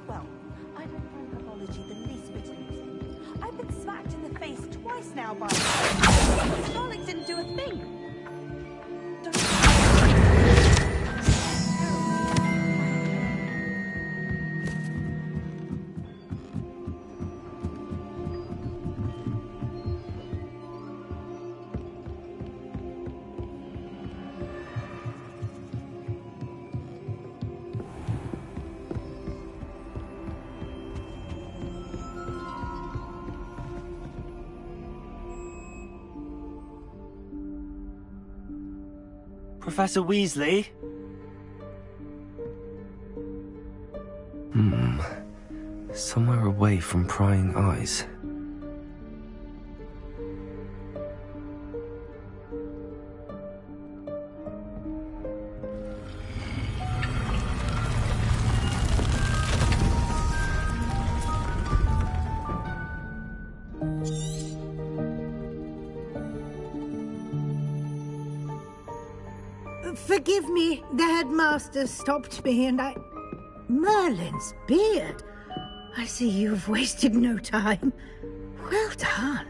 Well, I don't find pathology the least bit amusing. I've been smacked in the face twice now by Starlings didn't do a thing. Professor Weasley? Somewhere away from prying eyes. Forgive me, the headmaster stopped me and Merlin's beard. I see you've wasted no time. Well done.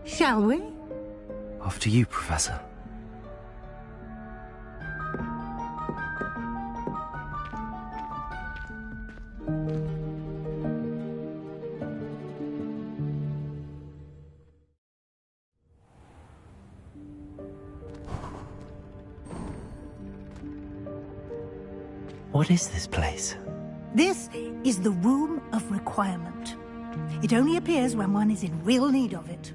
Shall we? After you, Professor. What is this place? This is the Room of Requirement. It only appears when one is in real need of it.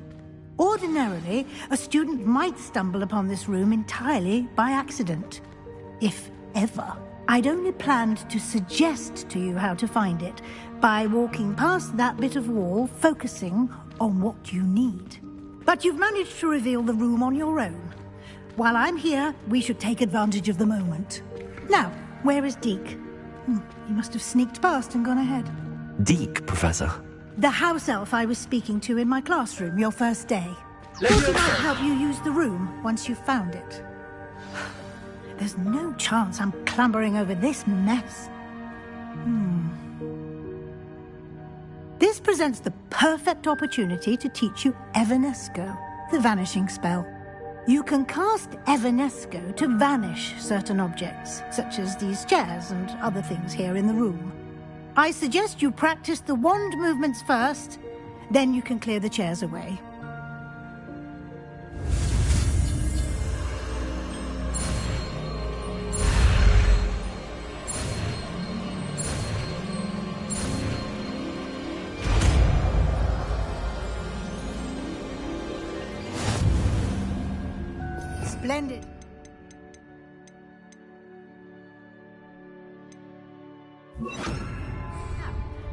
Ordinarily, a student might stumble upon this room entirely by accident. If ever. I'd only planned to suggest to you how to find it by walking past that bit of wall, focusing on what you need. But you've managed to reveal the room on your own. While I'm here, we should take advantage of the moment. Now, where is Deke? He must have sneaked past and gone ahead. Deke, Professor. The house elf I was speaking to in my classroom your first day. Thought he might help you use the room once you've found it. There's no chance I'm clambering over this mess. This presents the perfect opportunity to teach you Evanesco, the vanishing spell. You can cast Evanesco to vanish certain objects, such as these chairs and other things here in the room. I suggest you practice the wand movements first, then you can clear the chairs away. Splendid.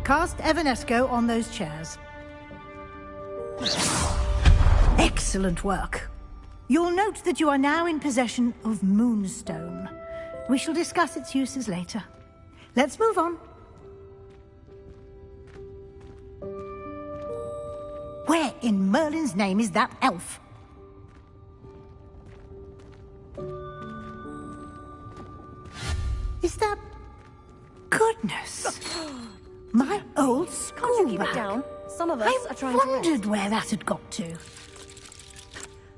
Cast Evanesco on those chairs. Excellent work. You'll note that you are now in possession of Moonstone. We shall discuss its uses later. Let's move on. Where in Merlin's name is that elf? Is that... Goodness! My old school Can't you keep bag. it down? Some of us are trying to I rest. wondered where that had got to.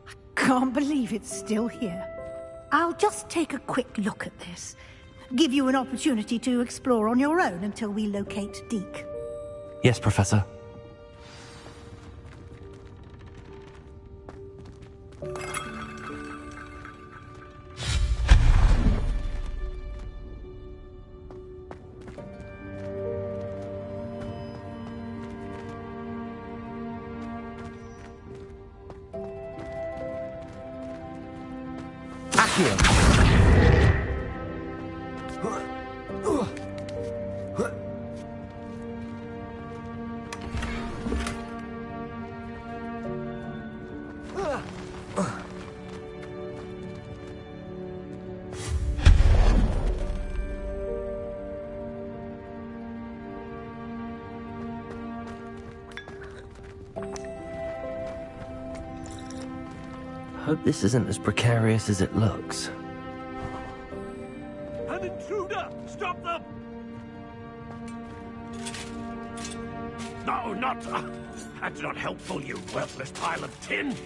I can't believe it's still here. I'll just take a quick look at this. Give you an opportunity to explore on your own until we locate Deke. Yes, Professor. Hope this isn't as precarious as it looks. An intruder! Stop them! No, not... that's not helpful, you worthless pile of tin!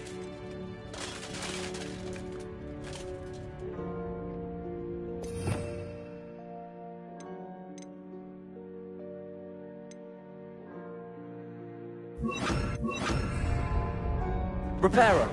Repairer!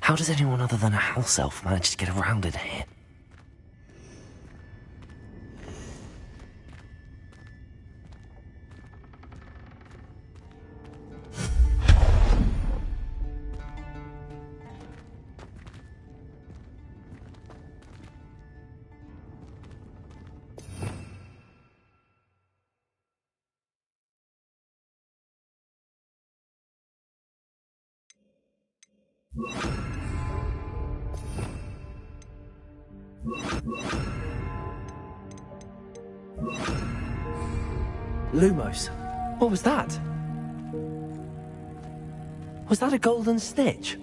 How does anyone other than a house elf manage to get around in here? Lumos, what was that? Was that a golden snitch?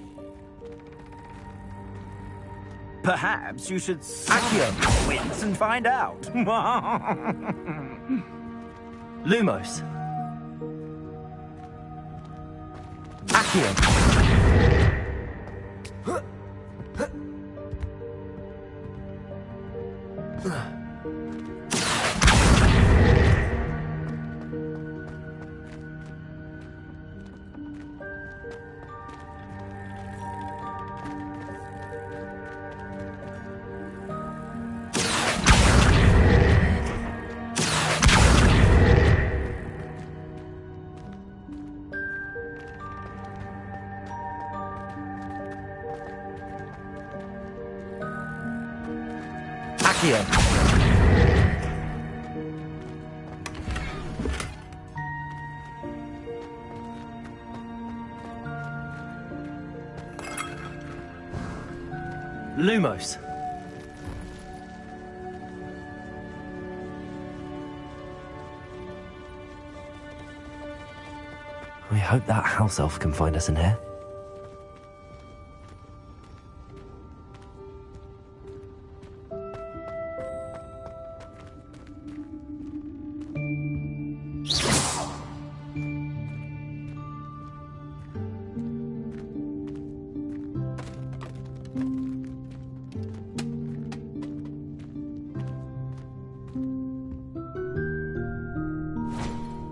Perhaps you should Accio wins and find out. Lumos. Accio. Accio. Lumos. We hope that house elf can find us in here.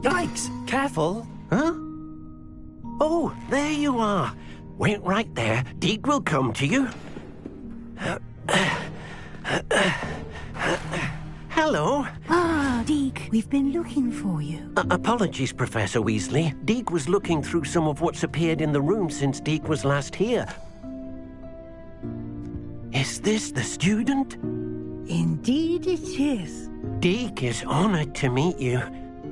Yikes! Careful! Huh? Oh, there you are. Wait right there. Deke will come to you. Hello. Ah, Deke, we've been looking for you. Apologies, Professor Weasley. Deke was looking through some of what's appeared in the room since Deke was last here. Is this the student? Indeed it is. Deke is honored to meet you.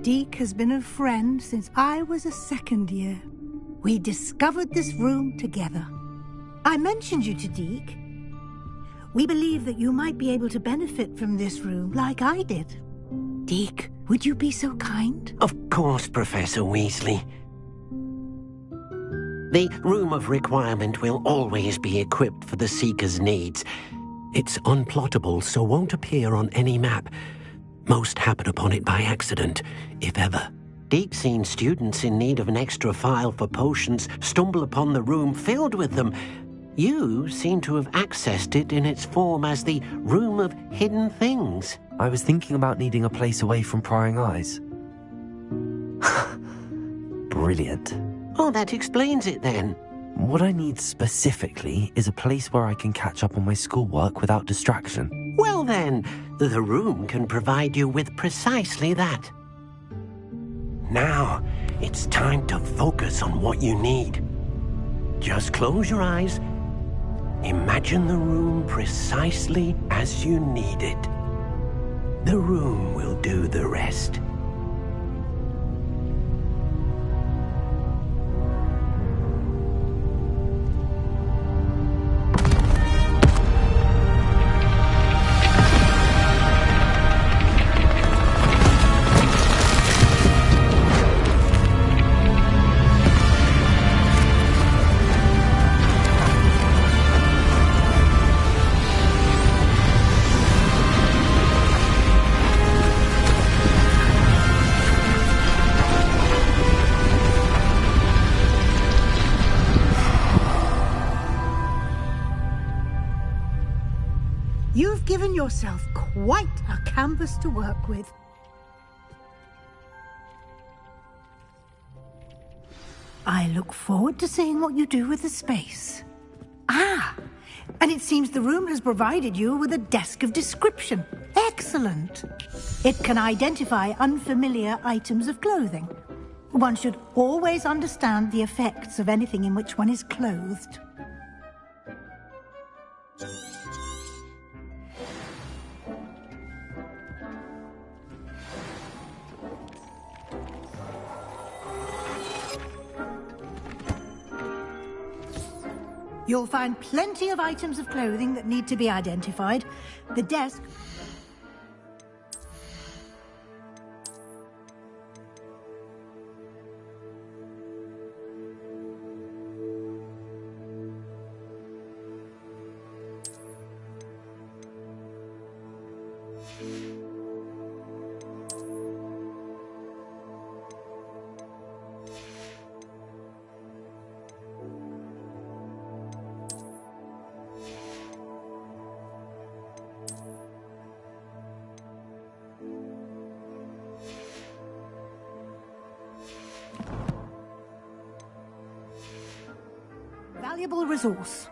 Deke has been a friend since I was a second year. We discovered this room together. I mentioned you to Deke. We believe that you might be able to benefit from this room like I did. Deke, would you be so kind? Of course, Professor Weasley. The Room of Requirement will always be equipped for the Seeker's needs. It's unplottable, so won't appear on any map. Most happen upon it by accident, if ever. Deke's seen students in need of an extra file for potions stumble upon the room filled with them. You seem to have accessed it in its form as the Room of Hidden Things. I was thinking about needing a place away from prying eyes. Brilliant. Oh, that explains it then. What I need specifically is a place where I can catch up on my schoolwork without distraction. Well then, the room can provide you with precisely that. Now, it's time to focus on what you need. Just close your eyes. Imagine the room precisely as you need it. The room will do the rest. You've given yourself quite a canvas to work with. I look forward to seeing what you do with the space. Ah, and it seems the room has provided you with a desk of description. Excellent. It can identify unfamiliar items of clothing. One should always understand the effects of anything in which one is clothed. You'll find plenty of items of clothing that need to be identified. The desk... Valuable resource.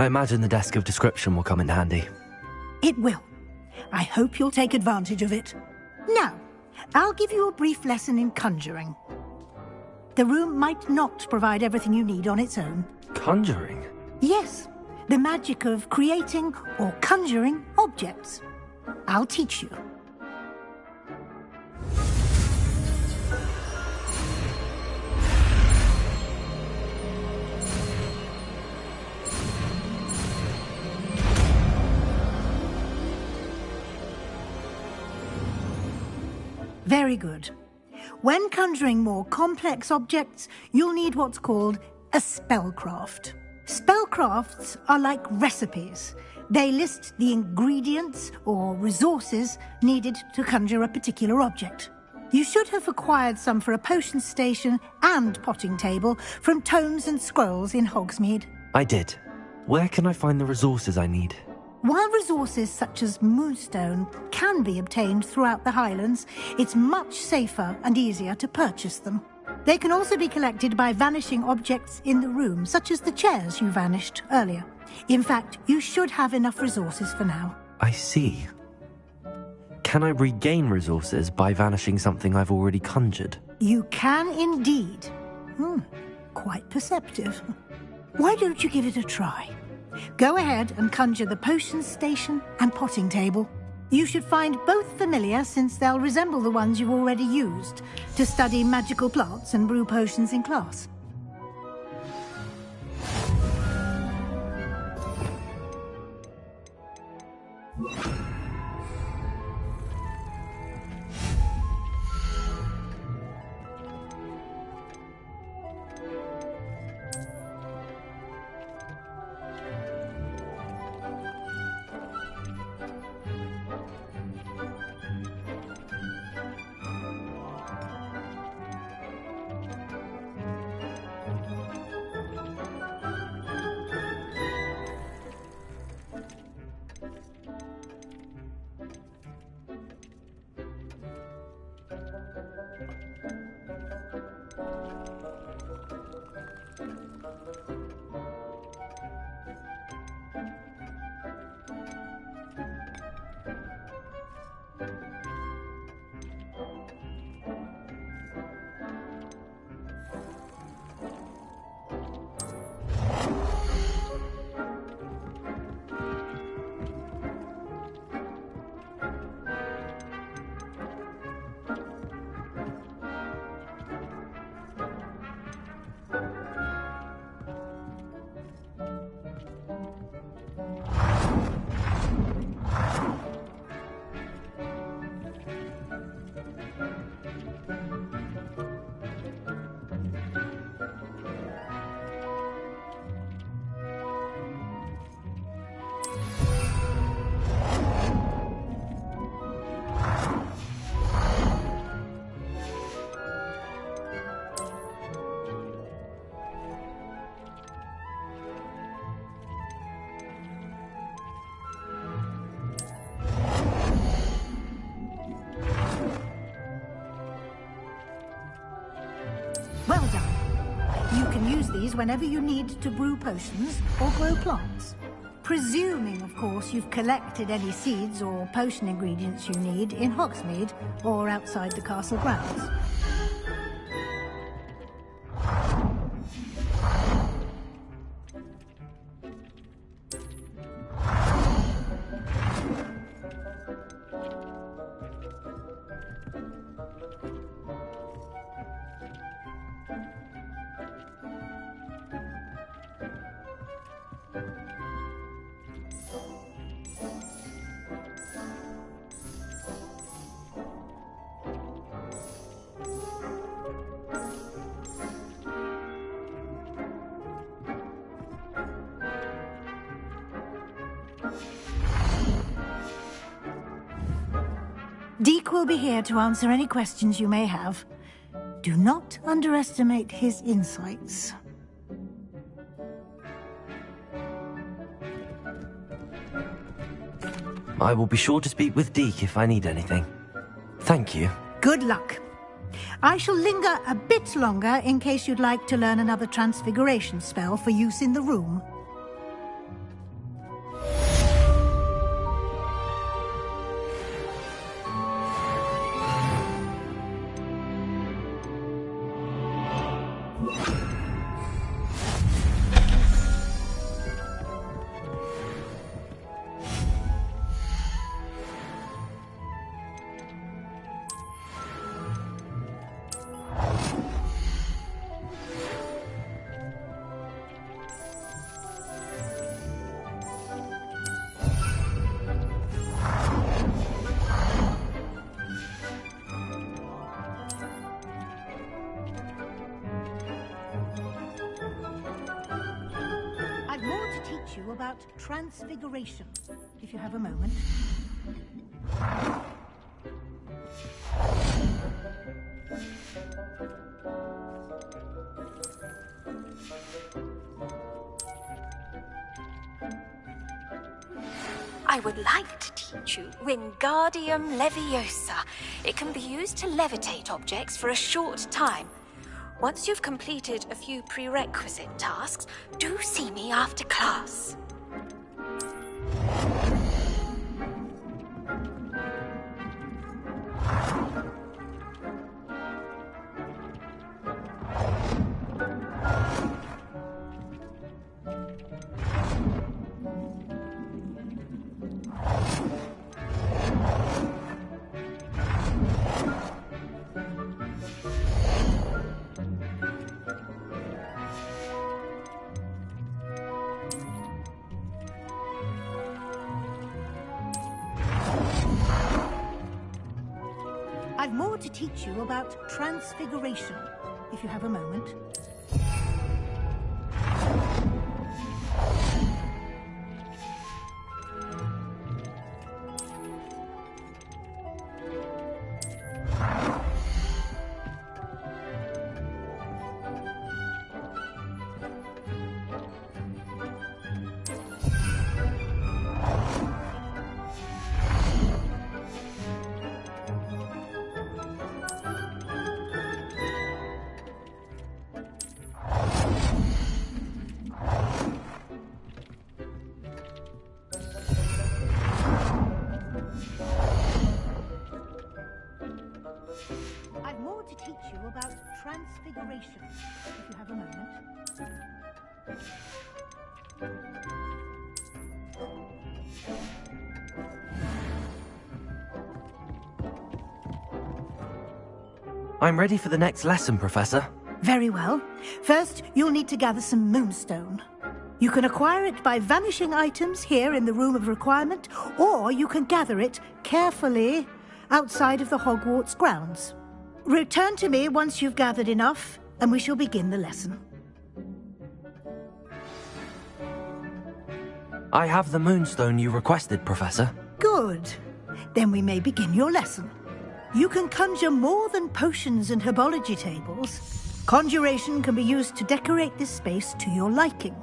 I imagine the desk of description will come in handy. It will. I hope you'll take advantage of it. Now, I'll give you a brief lesson in conjuring. The room might not provide everything you need on its own. Conjuring? Yes, the magic of creating or conjuring objects. I'll teach you. Very good. When conjuring more complex objects, you'll need what's called a spellcraft. Spellcrafts are like recipes. They list the ingredients or resources needed to conjure a particular object. You should have acquired some for a potion station and potting table from tomes and scrolls in Hogsmeade. I did. Where can I find the resources I need? While resources such as moonstone can be obtained throughout the Highlands, it's much safer and easier to purchase them. They can also be collected by vanishing objects in the room, such as the chairs you vanished earlier. In fact, you should have enough resources for now. I see. Can I regain resources by vanishing something I've already conjured? You can indeed. Quite perceptive. Why don't you give it a try? Go ahead and conjure the potion station and potting table. You should find both familiar, since they'll resemble the ones you've already used to study magical plants and brew potions in class. Well done. You can use these whenever you need to brew potions or grow plants. Presuming, of course, you've collected any seeds or potion ingredients you need in Hogsmeade or outside the castle grounds. Deke will be here to answer any questions you may have. Do not underestimate his insights. I will be sure to speak with Deke if I need anything. Thank you. Good luck. I shall linger a bit longer in case you'd like to learn another transfiguration spell for use in the room. transfiguration, if you have a moment. I would like to teach you Wingardium Leviosa. It can be used to levitate objects for a short time. Once you've completed a few prerequisite tasks, do see me after class. I've more to teach you about transfiguration, if you have a moment. I've more to teach you about transfiguration, if you have a moment. I'm ready for the next lesson, Professor. Very well. First, you'll need to gather some moonstone. You can acquire it by vanishing items here in the Room of Requirement, or you can gather it carefully outside of the Hogwarts grounds. Return to me once you've gathered enough, and we shall begin the lesson. I have the moonstone you requested, Professor. Good. Then we may begin your lesson. You can conjure more than potions and herbology tables. Conjuration can be used to decorate this space to your liking.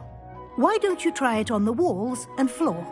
Why don't you try it on the walls and floor?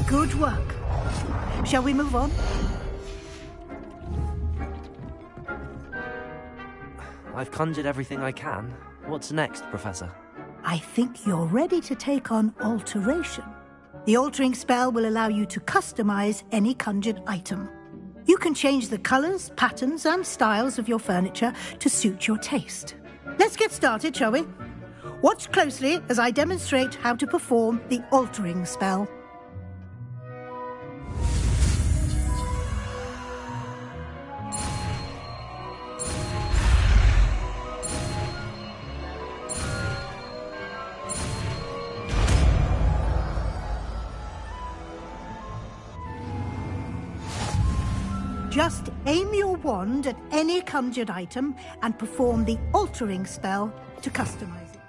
Good work. Shall we move on? I've conjured everything I can. What's next, Professor? I think you're ready to take on alteration. The altering spell will allow you to customize any conjured item. You can change the colors, patterns, and styles of your furniture to suit your taste. Let's get started, shall we? Watch closely as I demonstrate how to perform the altering spell. Just aim your wand at any conjured item and perform the altering spell to customize it.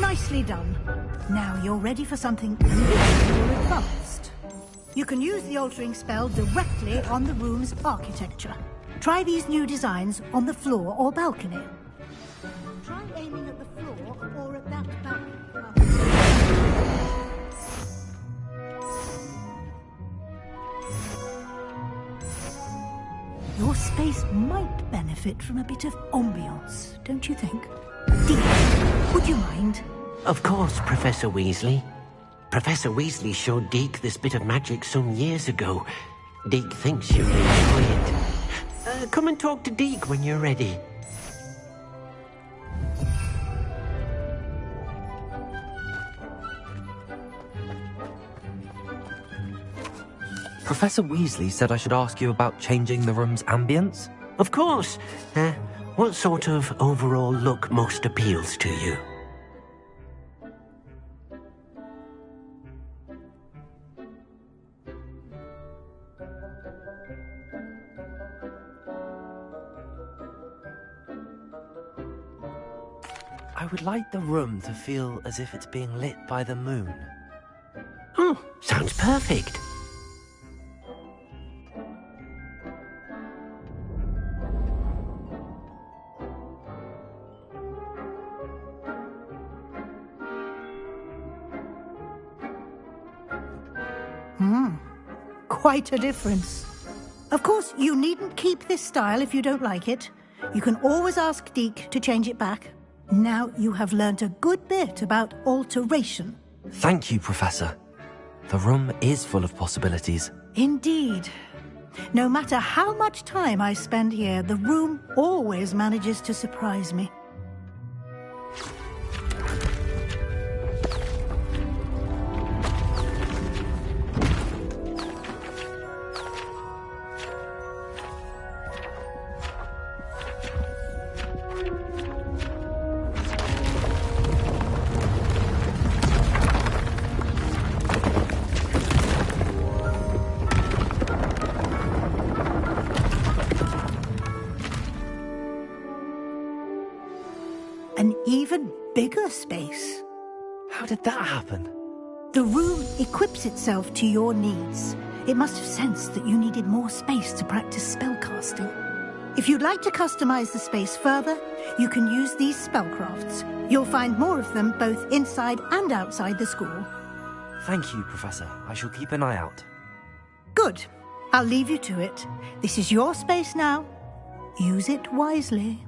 Nicely done. Now you're ready for something a little more advanced. You can use the altering spell directly on the room's architecture. Try these new designs on the floor or balcony. Try aiming at the floor or at that balcony. Your space might benefit from a bit of ambiance, don't you think? Dean, would you mind? Of course, Professor Weasley. Professor Weasley showed Deke this bit of magic some years ago. Deke thinks you'll enjoy it. Come and talk to Deke when you're ready. Professor Weasley said I should ask you about changing the room's ambience. Of course. What sort of overall look most appeals to you? I would like the room to feel as if it's being lit by the moon. Oh, sounds perfect. Quite a difference. Of course, you needn't keep this style if you don't like it. You can always ask Deke to change it back. Now you have learnt a good bit about alteration. Thank you, Professor. The room is full of possibilities. Indeed. No matter how much time I spend here, the room always manages to surprise me. An even bigger space. How did that happen? The room equips itself to your needs. It must have sensed that you needed more space to practice spellcasting. If you'd like to customize the space further, you can use these spellcrafts. You'll find more of them both inside and outside the school. Thank you, Professor. I shall keep an eye out. Good. I'll leave you to it. This is your space now. Use it wisely.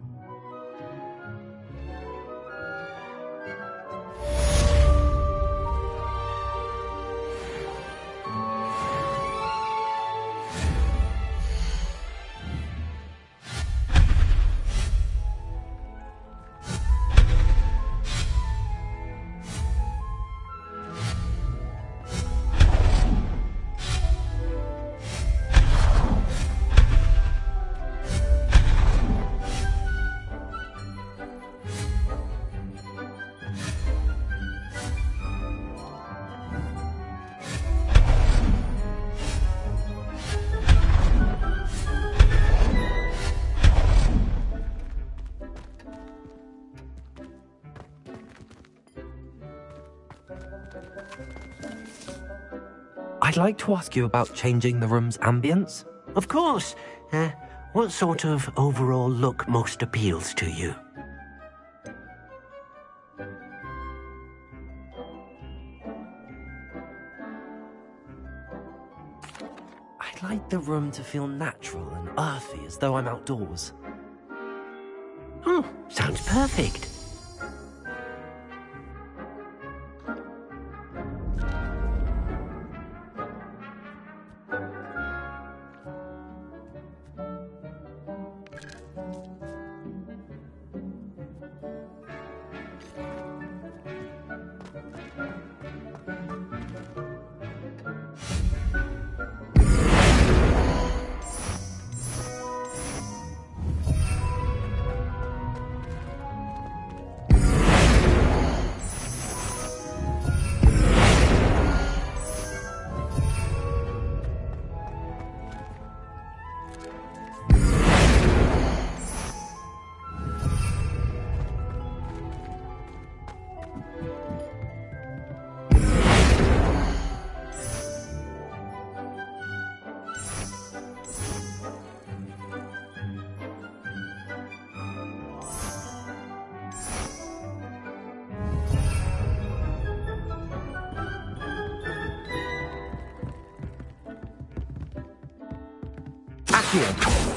I'd like to ask you about changing the room's ambience. Of course. What sort of overall look most appeals to you? I'd like the room to feel natural and earthy, as though I'm outdoors. Oh, sounds perfect. Accio!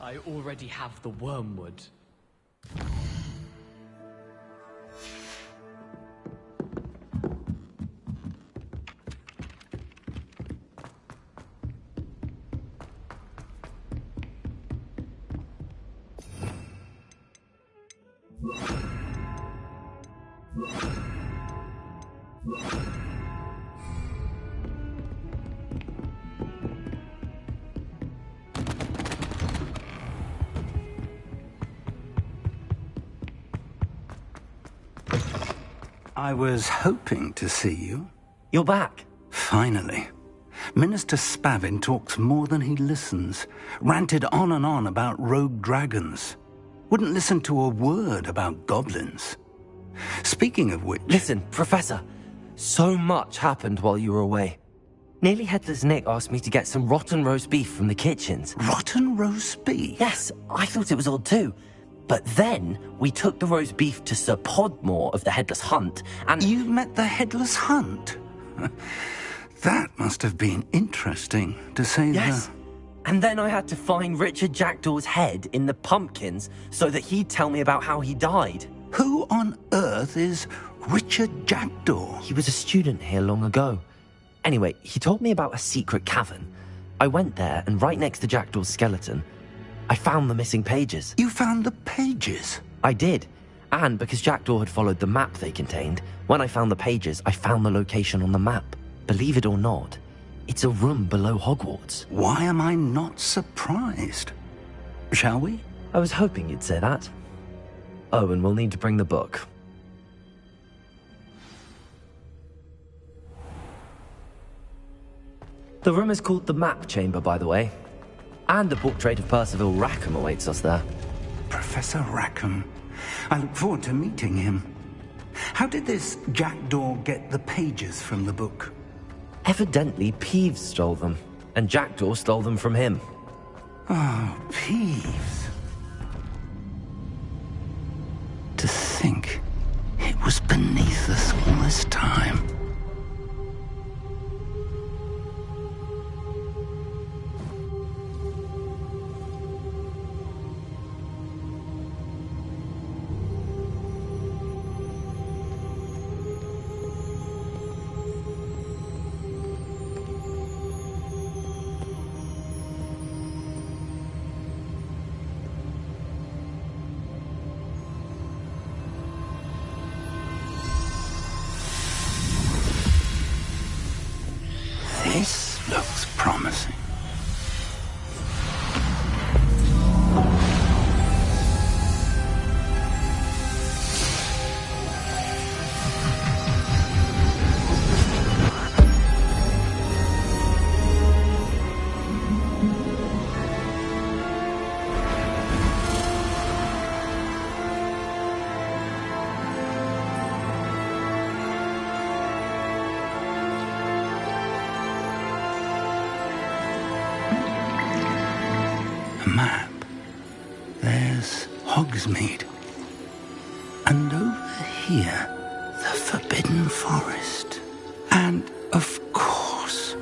I already have the wormwood. I was hoping to see you. You're back. Finally. Minister Spavin talks more than he listens. Ranted on and on about rogue dragons. Wouldn't listen to a word about goblins. Speaking of which... Listen, Professor. So much happened while you were away. Nearly Headless Nick asked me to get some rotten roast beef from the kitchens. Rotten roast beef? Yes, I thought it was odd too. But then we took the roast beef to Sir Podmore of the Headless Hunt, and... You met the Headless Hunt? That must have been interesting, to say Yes. And then I had to find Richard Jackdaw's head in the pumpkins so that he'd tell me about how he died. Who on earth is Richard Jackdaw? He was a student here long ago. Anyway, he told me about a secret cavern. I went there, and right next to Jackdaw's skeleton, I found the missing pages. You found the pages? I did. And because Jackdaw had followed the map they contained, when I found the pages, I found the location on the map. Believe it or not, it's a room below Hogwarts. Why am I not surprised? Shall we? I was hoping you'd say that. Oh, and we'll need to bring the book. The room is called the Map Chamber, by the way. And a portrait of Percival Rackham awaits us there. Professor Rackham. I look forward to meeting him. How did this Jackdaw get the pages from the book? Evidently, Peeves stole them, and Jackdaw stole them from him. Oh, Peeves. To think it was beneath us all this time. This looks promising. Map. There's Hogsmeade. And over here, the Forbidden Forest. And, of course,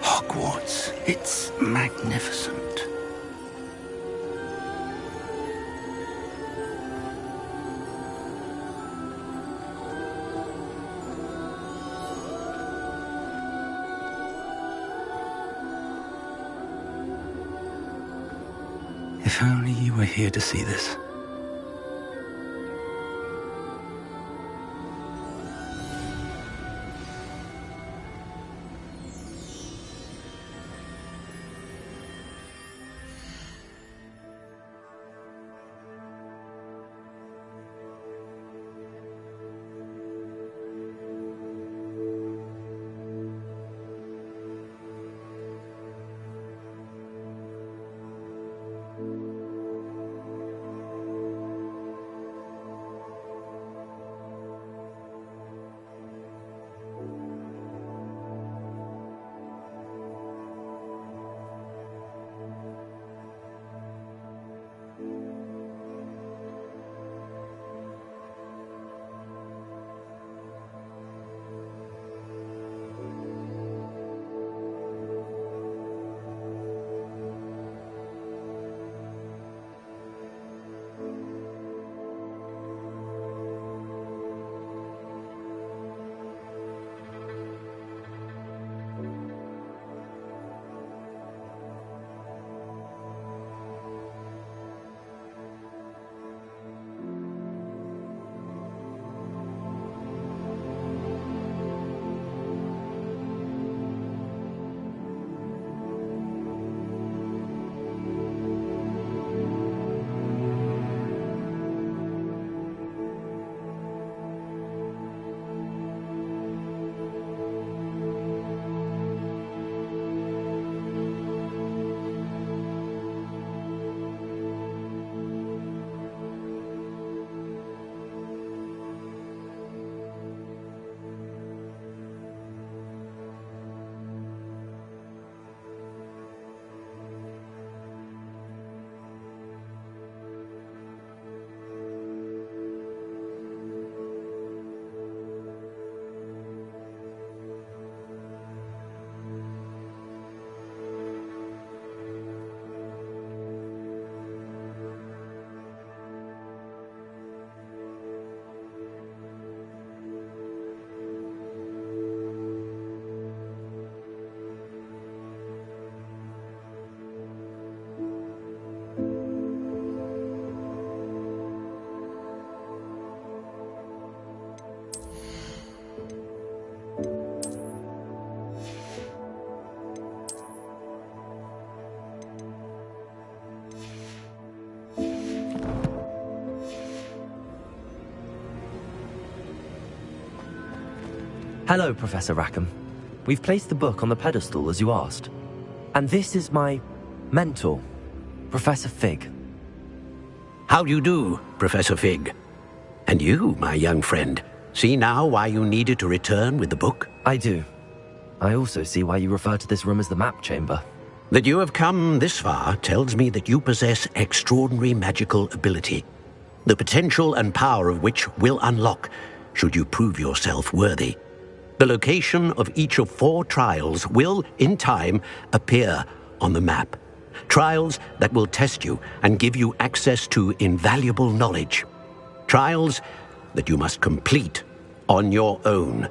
Hogwarts. It's magnificent. If only you were here to see this. Hello, Professor Rackham. We've placed the book on the pedestal as you asked. And this is my mentor, Professor Fig. How do you do, Professor Fig? And you, my young friend, see now why you needed to return with the book? I do. I also see why you refer to this room as the map chamber. That you have come this far tells me that you possess extraordinary magical ability, the potential and power of which will unlock should you prove yourself worthy. The location of each of 4 trials will, in time, appear on the map. Trials that will test you and give you access to invaluable knowledge. Trials that you must complete on your own.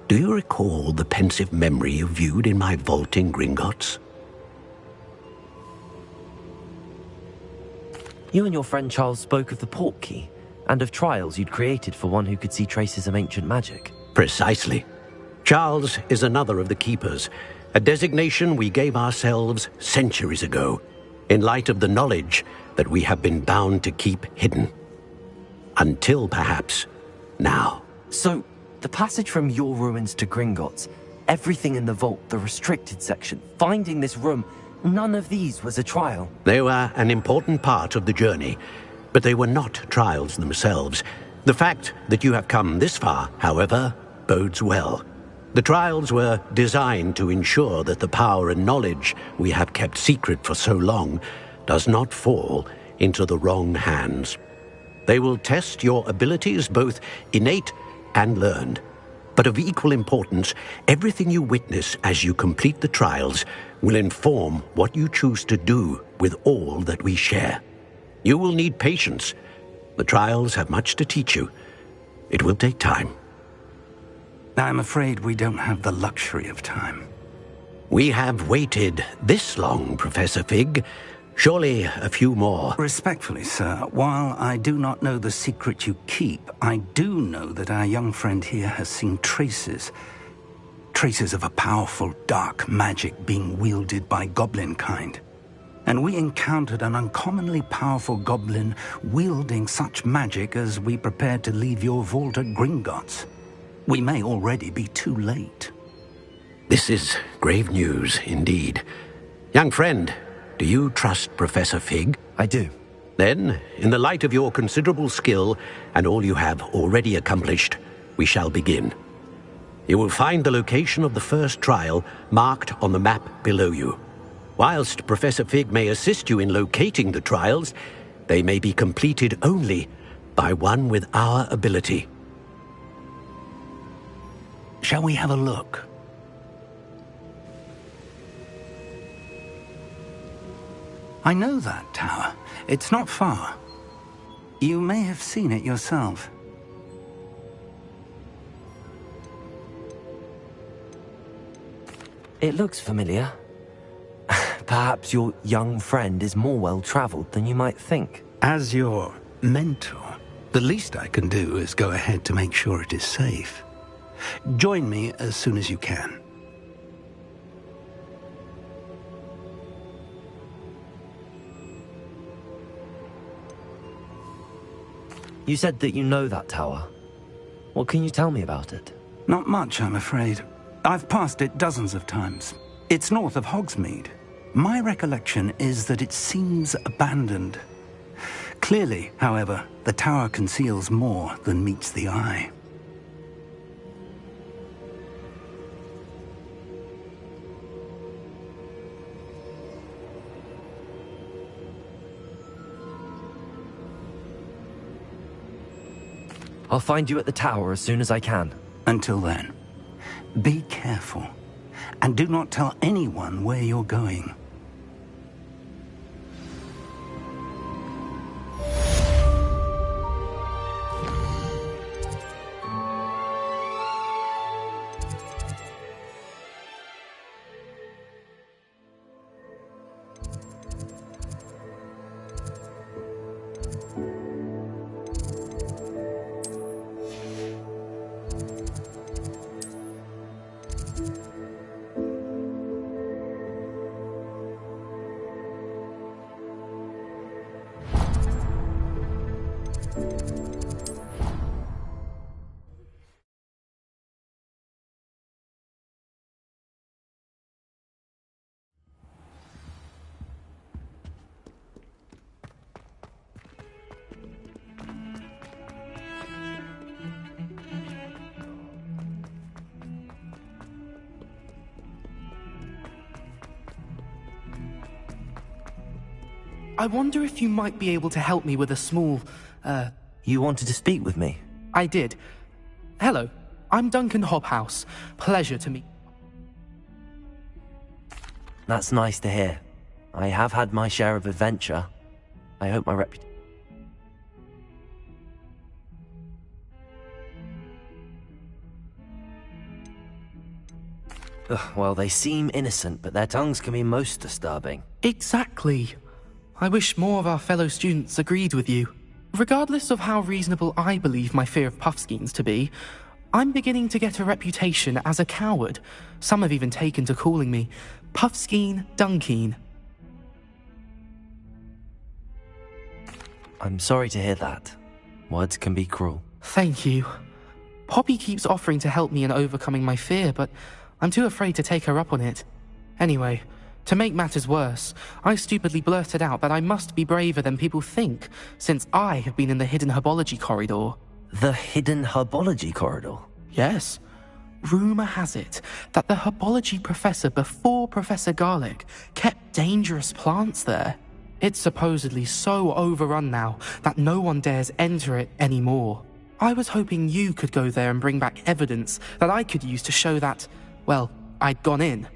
Do you recall the pensive memory you viewed in my vault in Gringotts? You and your friend Charles spoke of the port key, and of trials you'd created for one who could see traces of ancient magic. Precisely. Charles is another of the Keepers, a designation we gave ourselves centuries ago, in light of the knowledge that we have been bound to keep hidden. Until, perhaps, now. So, the passage from your ruins to Gringotts, everything in the vault, the restricted section, finding this room, none of these was a trial. They were an important part of the journey, but they were not trials themselves. The fact that you have come this far, however, bodes well. The trials were designed to ensure that the power and knowledge we have kept secret for so long does not fall into the wrong hands. They will test your abilities, both innate and learned. But of equal importance, everything you witness as you complete the trials will inform what you choose to do with all that we share. You will need patience. The trials have much to teach you. It will take time. I'm afraid we don't have the luxury of time. We have waited this long, Professor Fig. Surely a few more. Respectfully, sir, while I do not know the secret you keep, I do know that our young friend here has seen traces of a powerful dark magic being wielded by goblin kind. And we encountered an uncommonly powerful goblin wielding such magic as we prepared to leave your vault at Gringotts. We may already be too late. This is grave news indeed. Young friend, do you trust Professor Fig? I do. Then, in the light of your considerable skill and all you have already accomplished, we shall begin. You will find the location of the first trial marked on the map below you. Whilst Professor Fig may assist you in locating the trials, they may be completed only by one with our ability. Shall we have a look? I know that tower. It's not far. You may have seen it yourself. It looks familiar. Perhaps your young friend is more well-traveled than you might think. As your mentor, the least I can do is go ahead to make sure it is safe. Join me as soon as you can. You said that you know that tower. What can you tell me about it? Not much, I'm afraid. I've passed it dozens of times. It's north of Hogsmeade. My recollection is that it seems abandoned. Clearly, however, the tower conceals more than meets the eye. I'll find you at the tower as soon as I can. Until then, be careful, and do not tell anyone where you're going. I wonder if you might be able to help me with a small, You wanted to speak with me? I did. Hello, I'm Duncan Hobhouse. Pleasure to meet... That's nice to hear. I have had my share of adventure. I hope my reputation... Well, they seem innocent, but their tongues can be most disturbing. Exactly. I wish more of our fellow students agreed with you. Regardless of how reasonable I believe my fear of Puffskeins to be, I'm beginning to get a reputation as a coward. Some have even taken to calling me Puffskeen Dunkeen. I'm sorry to hear that. Words can be cruel. Thank you. Poppy keeps offering to help me in overcoming my fear, but I'm too afraid to take her up on it. Anyway, to make matters worse, I stupidly blurted out that I must be braver than people think, since I have been in the hidden herbology corridor. The hidden herbology corridor? Yes. Rumour has it that the herbology professor before Professor Garlic kept dangerous plants there. It's supposedly so overrun now that no one dares enter it anymore. I was hoping you could go there and bring back evidence that I could use to show that, well, I'd gone in.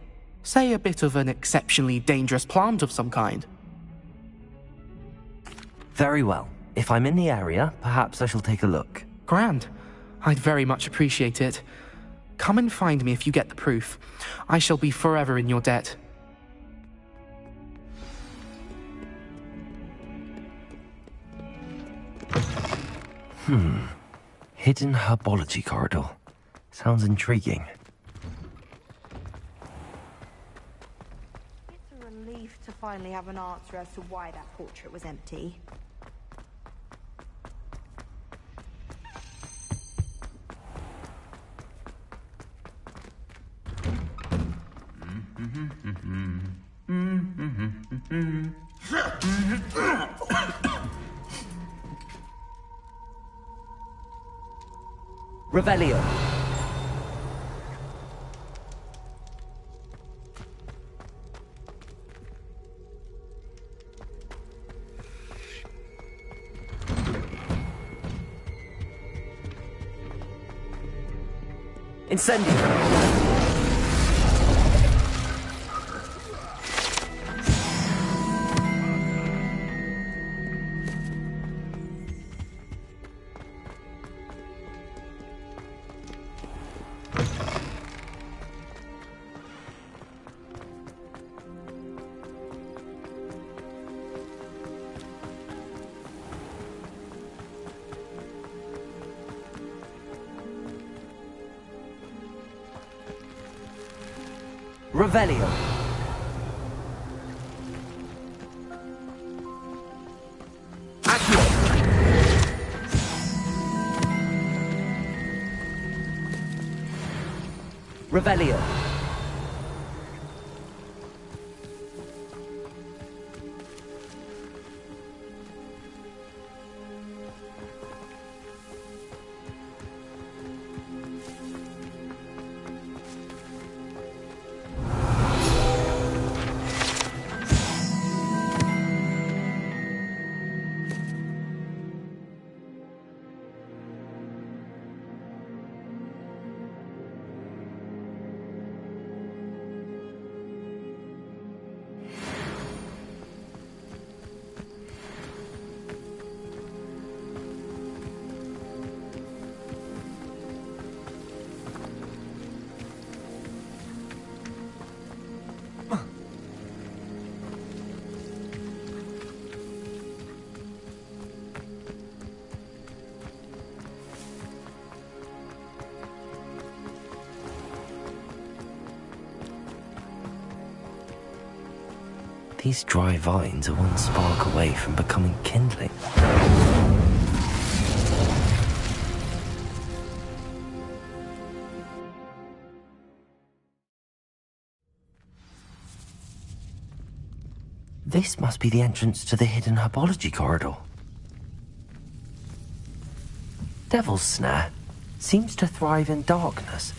Say a bit of an exceptionally dangerous plant of some kind. Very well. If I'm in the area, perhaps I shall take a look. Grand. I'd very much appreciate it. Come and find me if you get the proof. I shall be forever in your debt. Hidden herbology corridor. Sounds intriguing. It's a relief to finally have an answer as to why that portrait was empty. Revelio. Incendio. Revelio. Accio. Revelio. These dry vines are one spark away from becoming kindling. This must be the entrance to the hidden herbology corridor. Devil's Snare seems to thrive in darkness.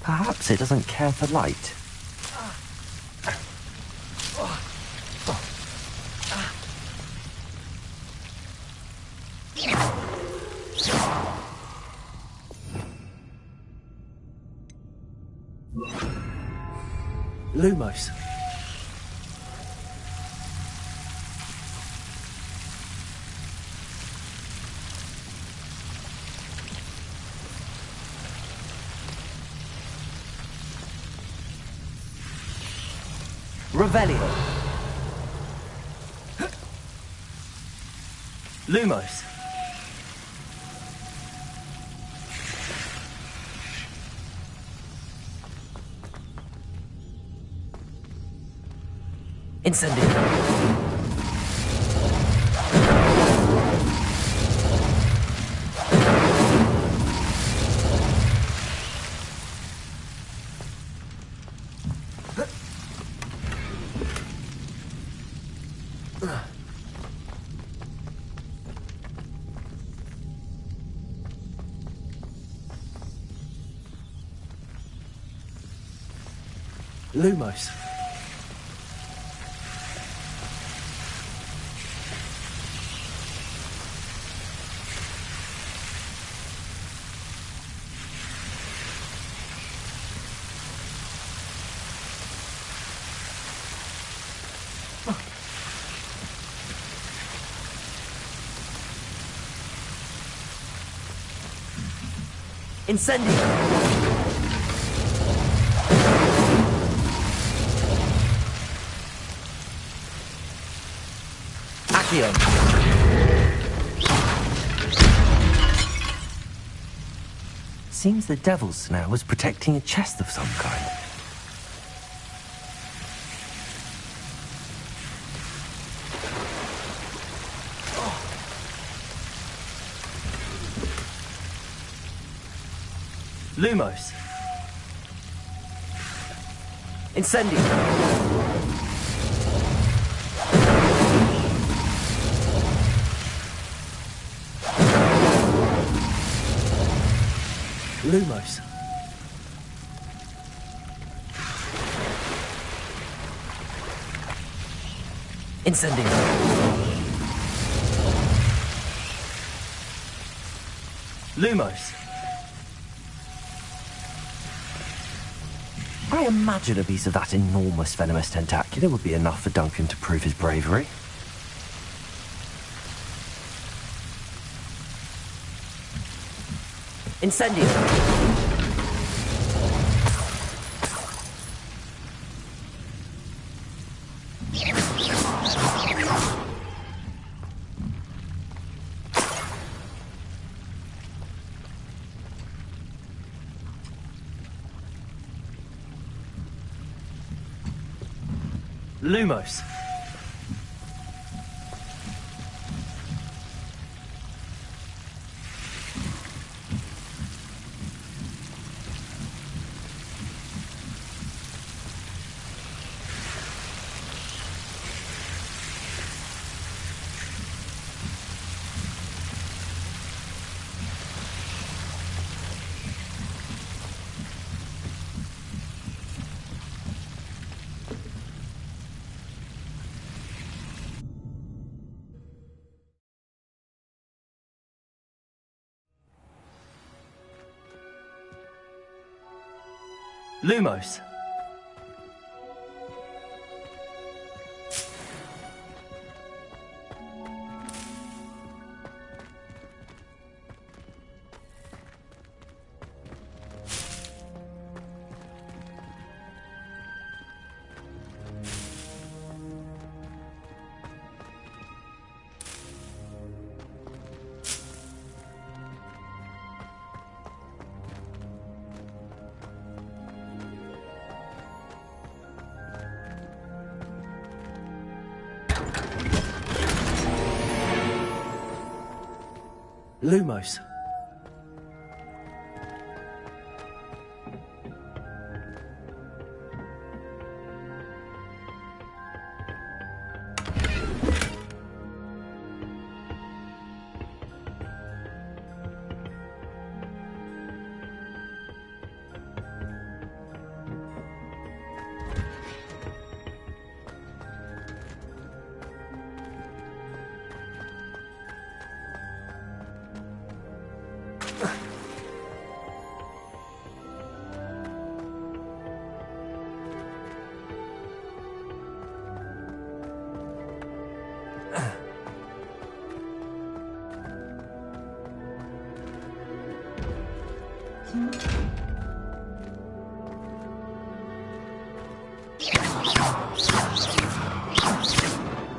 Perhaps it doesn't care for light. Lumos. Revelio. Lumos. Incendio. Lumos. Incendio. Accio. Seems the devil's snare was protecting a chest of some kind. Lumos. Incendio. Lumos. Incendio. Lumos. I imagine a piece of that enormous venomous tentacular would be enough for Duncan to prove his bravery. Incendio. Lumos. Lumos. Lumos.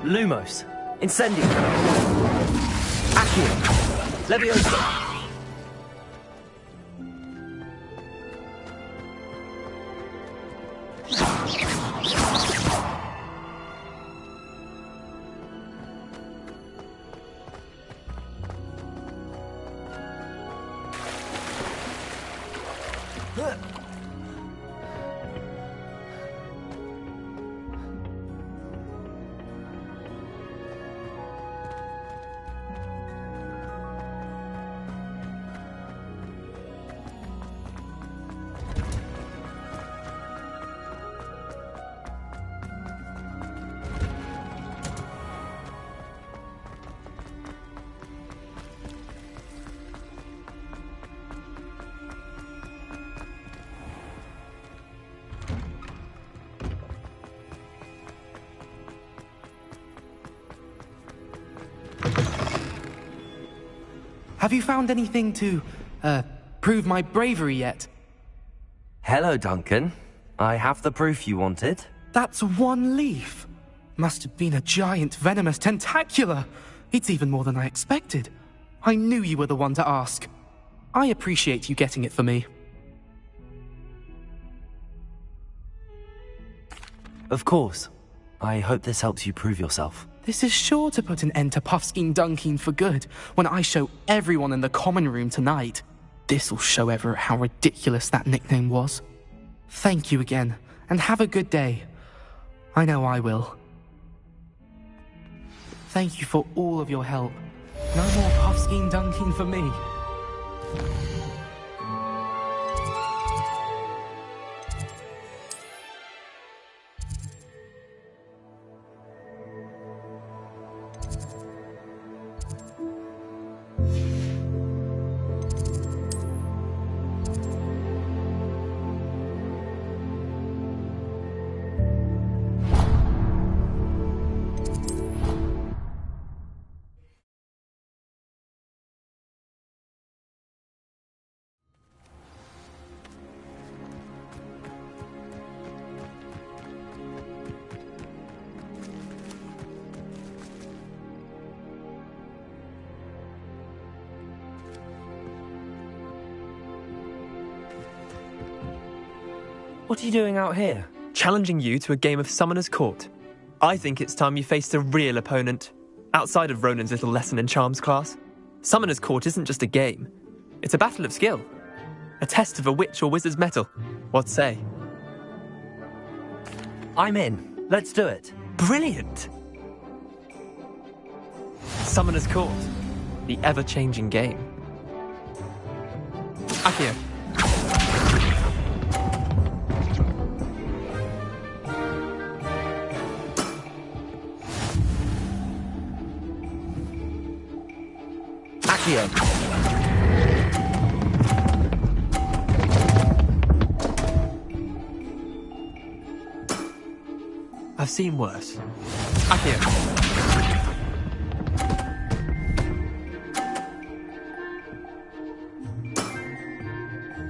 Lumos. Incendio. Accio. Leviosa. Have you found anything to, prove my bravery yet? Hello, Duncan. I have the proof you wanted. That's one leaf. Must have been a giant venomous tentacula. It's even more than I expected. I knew you were the one to ask. I appreciate you getting it for me. Of course. I hope this helps you prove yourself. This is sure to put an end to Puffskein Dunkeen for good when I show everyone in the common room tonight. This'll show Everett how ridiculous that nickname was. Thank you again, and have a good day. I know I will. Thank you for all of your help. No more Puffskein Dunkeen for me. What are you doing out here? Challenging you to a game of Summoner's Court. I think it's time you faced a real opponent, outside of Ronan's little lesson in charms class. Summoner's Court isn't just a game. It's a battle of skill. A test of a witch or wizard's mettle. What say? I'm in. Let's do it. Brilliant! Summoner's Court. The ever-changing game. Accio. Accio. I've seen worse. Accio.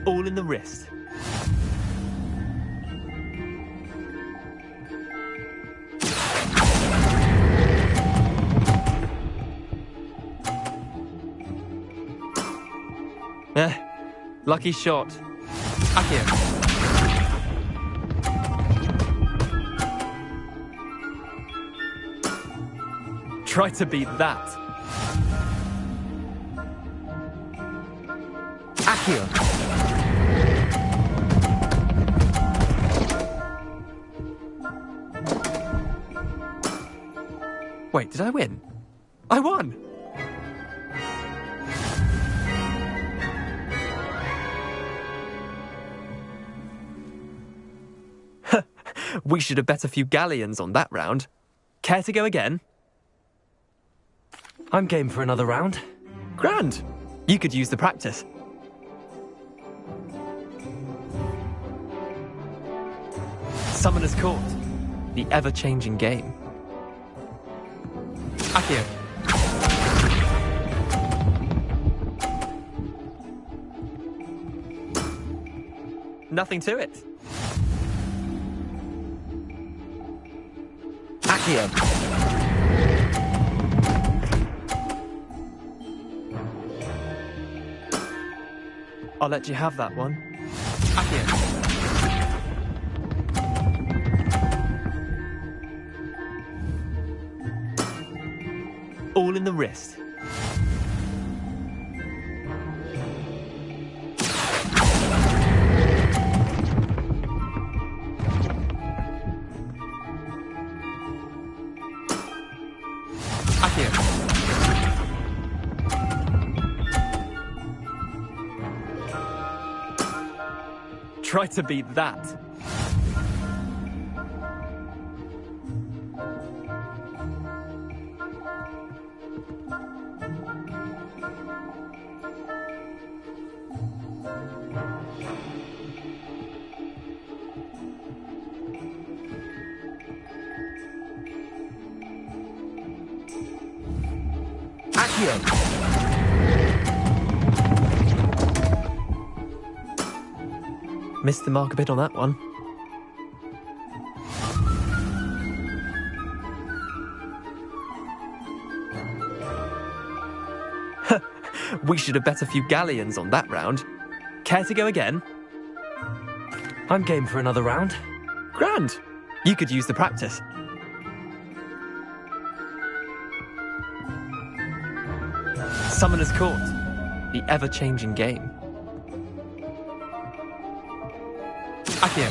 All in the wrist. Lucky shot. Accio. Try to beat that. Accio. Wait, did I win? I won! We should have bet a few galleons on that round. Care to go again? I'm game for another round. Grand! You could use the practice. Summoner's Court. The ever-changing game. Accio. Nothing to it. Accio. I'll let you have that one. Accio. All in the wrist. Accio. Try to beat that. Accio. Missed the mark a bit on that one. We should have bet a few galleons on that round. Care to go again? I'm game for another round. Grand. You could use the practice. Summoner's Court. The ever-changing game. Accio.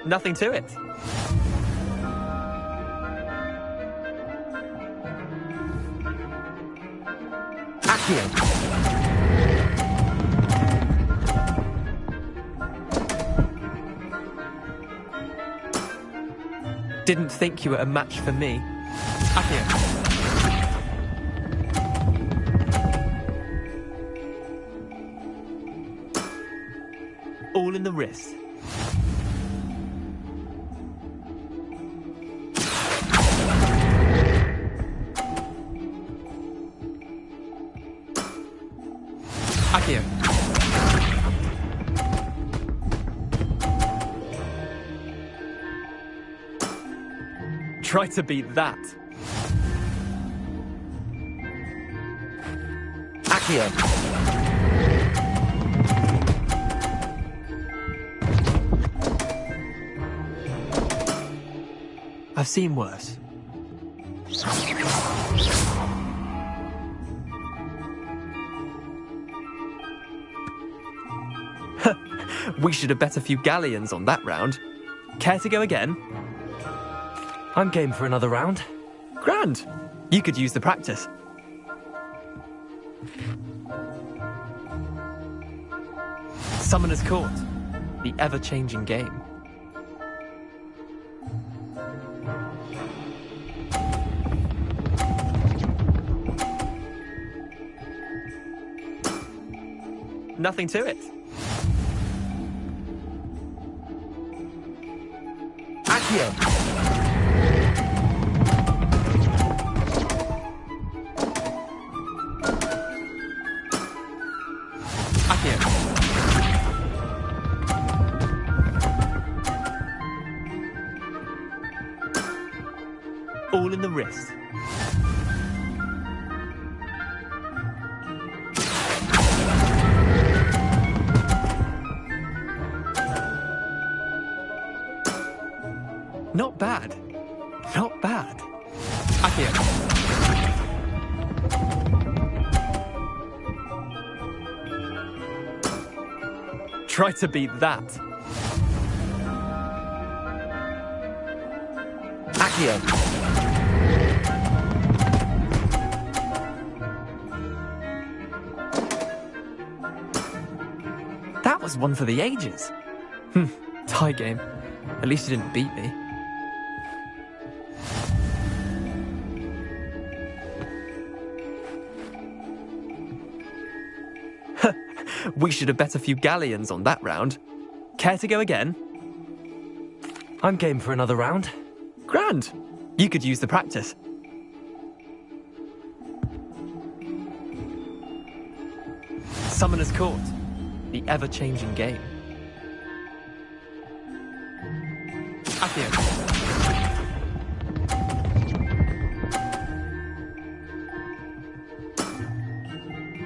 Nothing to it. Accio. Didn't think you were a match for me. Accio. All in the wrist. Accio. Try to beat that. Accio. I've seen worse. We should have bet a few galleons on that round. Care to go again? I'm game for another round. Grand. You could use the practice. Summoner's Court. The ever-changing game. Nothing to it. Accio. All in the wrist. Not bad. Not bad. Accio. Try to beat that. Accio. That was one for the ages. Tie game. At least you didn't beat me. We should have bet a few galleons on that round. Care to go again? I'm game for another round. Grand. You could use the practice. Summoner's Court. The ever-changing game. Accio.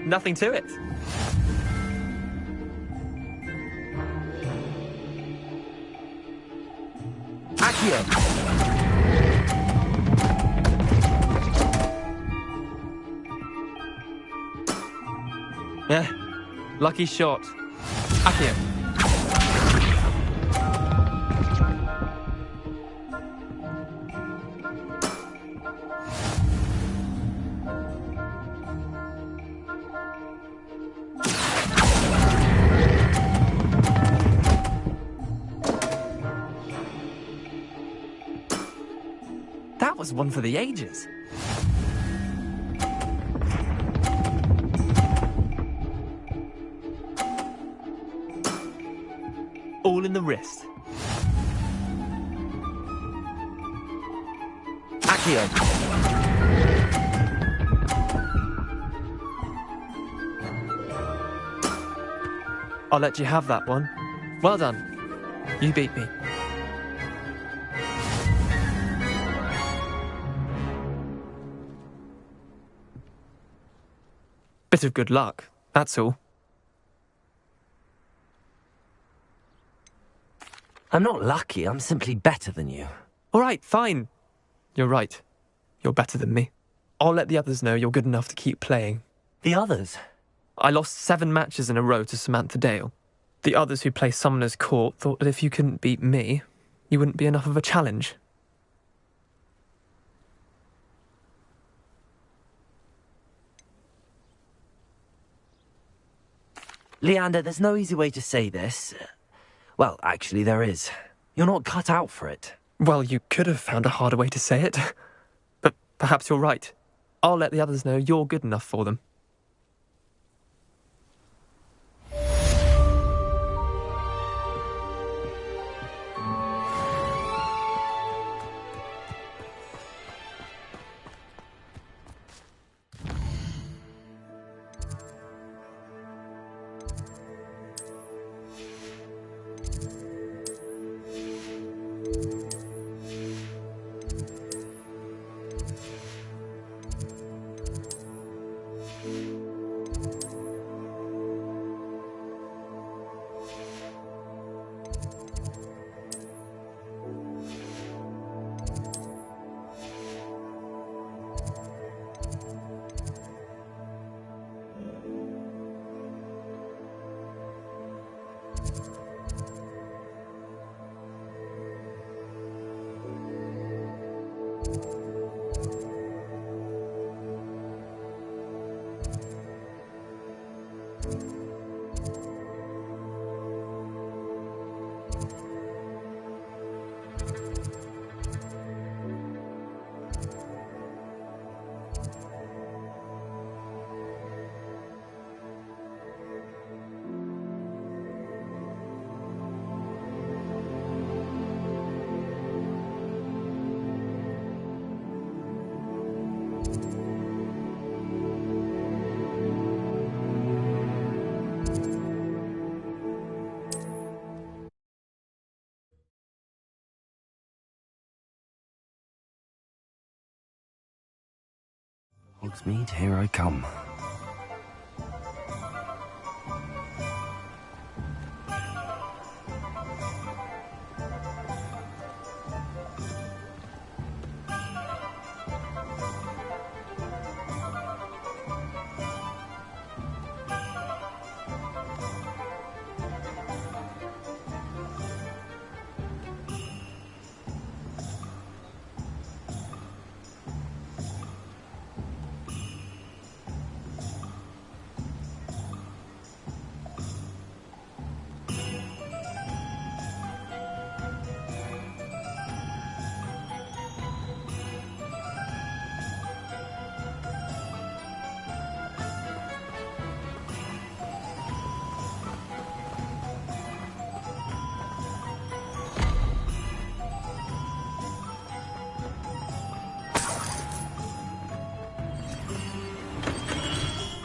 Nothing to it. Accio. Yeah, lucky shot. Accio. That was one for the ages. All in the wrist. Accio. I'll let you have that one. Well done. You beat me. Bit of good luck, that's all. I'm not lucky, I'm simply better than you. All right, fine. You're right. You're better than me. I'll let the others know you're good enough to keep playing. The others? I lost 7 matches in a row to Samantha Dale. The others who play Summoner's Court thought that if you couldn't beat me, you wouldn't be enough of a challenge. Leander, there's no easy way to say this. Well, actually, there is. You're not cut out for it. Well, you could have found a harder way to say it. But perhaps you're right. I'll let the others know you're good enough for them. Hogsmeade, here I come.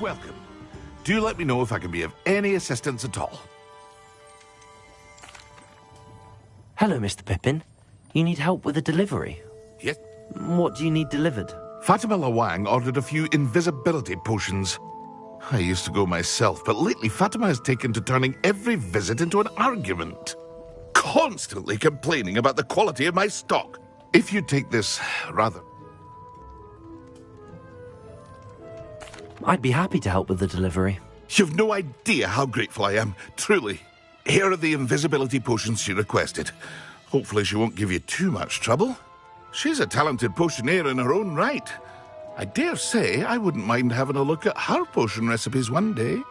welcome. Do let me know if I can be of any assistance at all. Hello, Mr. Pippin. You need help with a delivery? Yes? What do you need delivered? Fatima Lawang ordered a few invisibility potions. I used to go myself, but lately Fatima has taken to turning every visit into an argument. Constantly complaining about the quality of my stock. If you take this rather... I'd be happy to help with the delivery. You've no idea how grateful I am, truly. Here are the invisibility potions she requested. Hopefully she won't give you too much trouble. She's a talented potioneer in her own right. I dare say I wouldn't mind having a look at her potion recipes one day.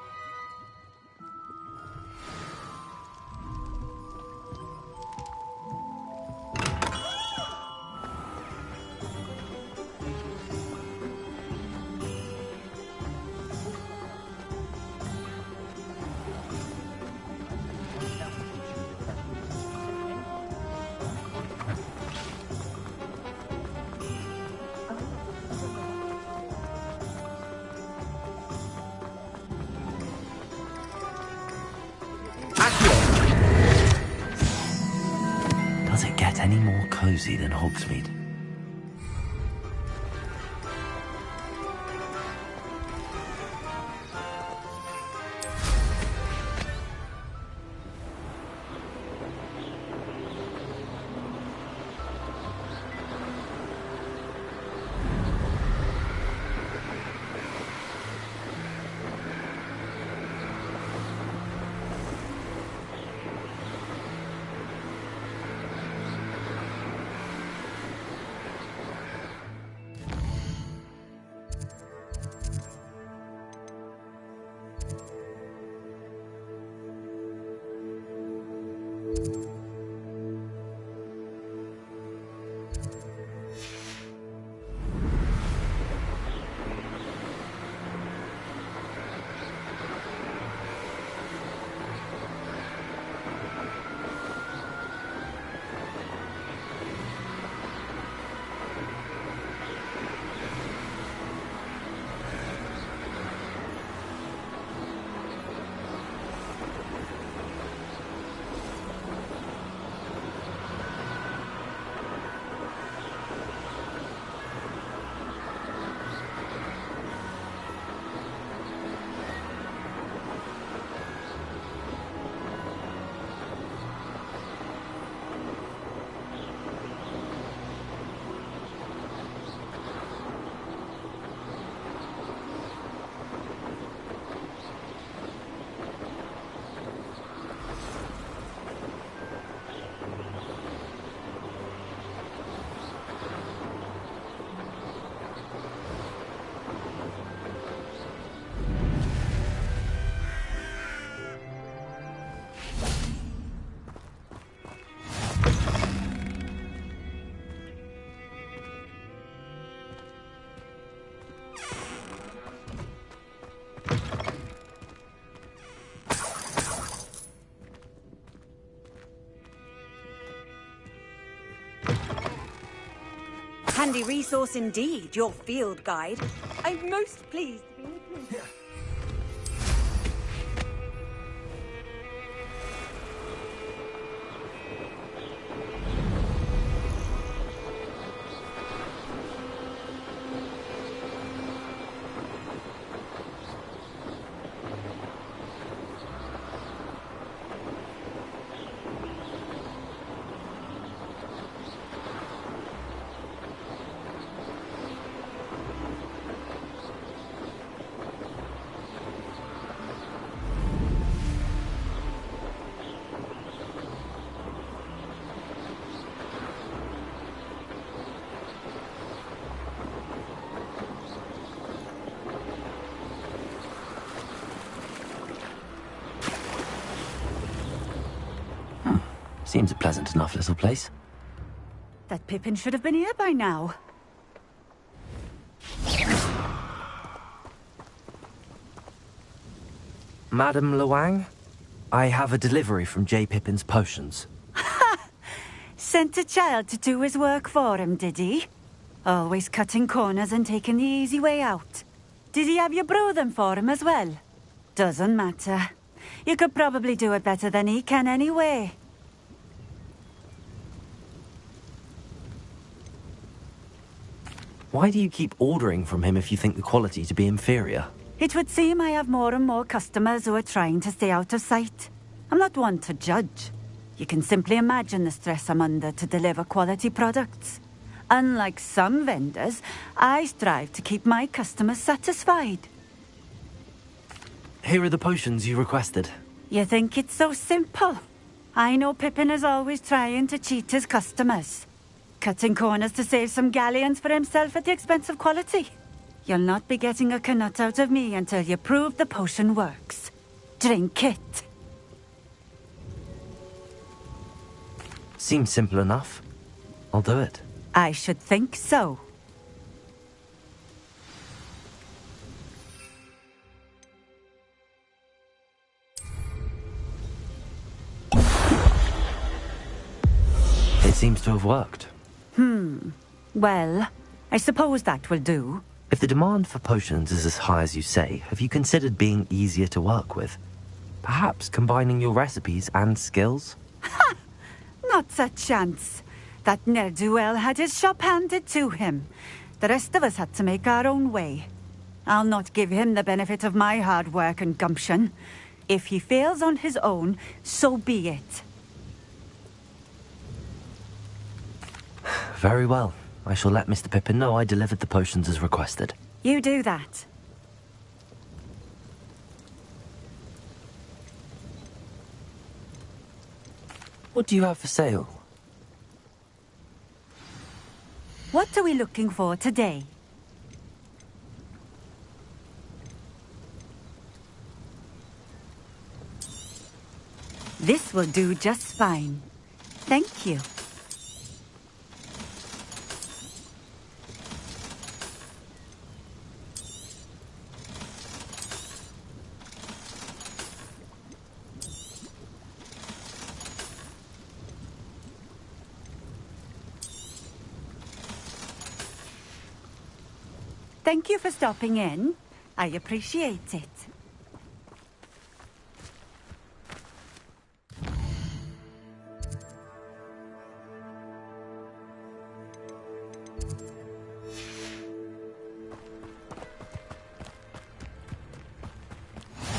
Does it get any more cozy than Hogsmeade? Handy resource indeed, your field guide. I'm most pleased to be included. Seems a pleasant enough little place. That Pippin should have been here by now. Madam Lawang, I have a delivery from J. Pippin's potions. Sent a child to do his work for him, did he? Always cutting corners and taking the easy way out. Did he have you brew them for him as well? Doesn't matter. You could probably do it better than he can anyway. Why do you keep ordering from him if you think the quality to be inferior? It would seem I have more and more customers who are trying to stay out of sight. I'm not one to judge. You can simply imagine the stress I'm under to deliver quality products. Unlike some vendors, I strive to keep my customers satisfied. Here are the potions you requested. You think it's so simple? I know Pippin is always trying to cheat his customers. Cutting corners to save some galleons for himself at the expense of quality. You'll not be getting a canut out of me until you prove the potion works. Drink it. Seems simple enough. I'll do it. I should think so. It seems to have worked. Well, I suppose that will do. If the demand for potions is as high as you say, have you considered being easier to work with? Perhaps combining your recipes and skills? Ha! Not a chance. That ne'er-do-well had his shop handed to him. The rest of us had to make our own way. I'll not give him the benefit of my hard work and gumption. If he fails on his own, so be it. Very well. I shall let Mr. Pippin know I delivered the potions as requested. You do that. What do you have for sale? What are we looking for today? This will do just fine. Thank you. Thank you for stopping in. I appreciate it.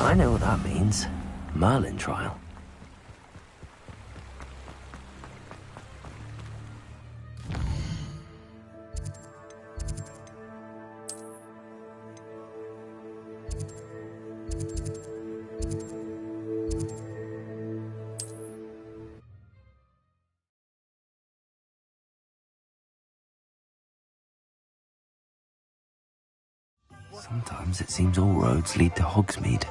I know what that means. Merlin trial. Sometimes it seems all roads lead to Hogsmeade.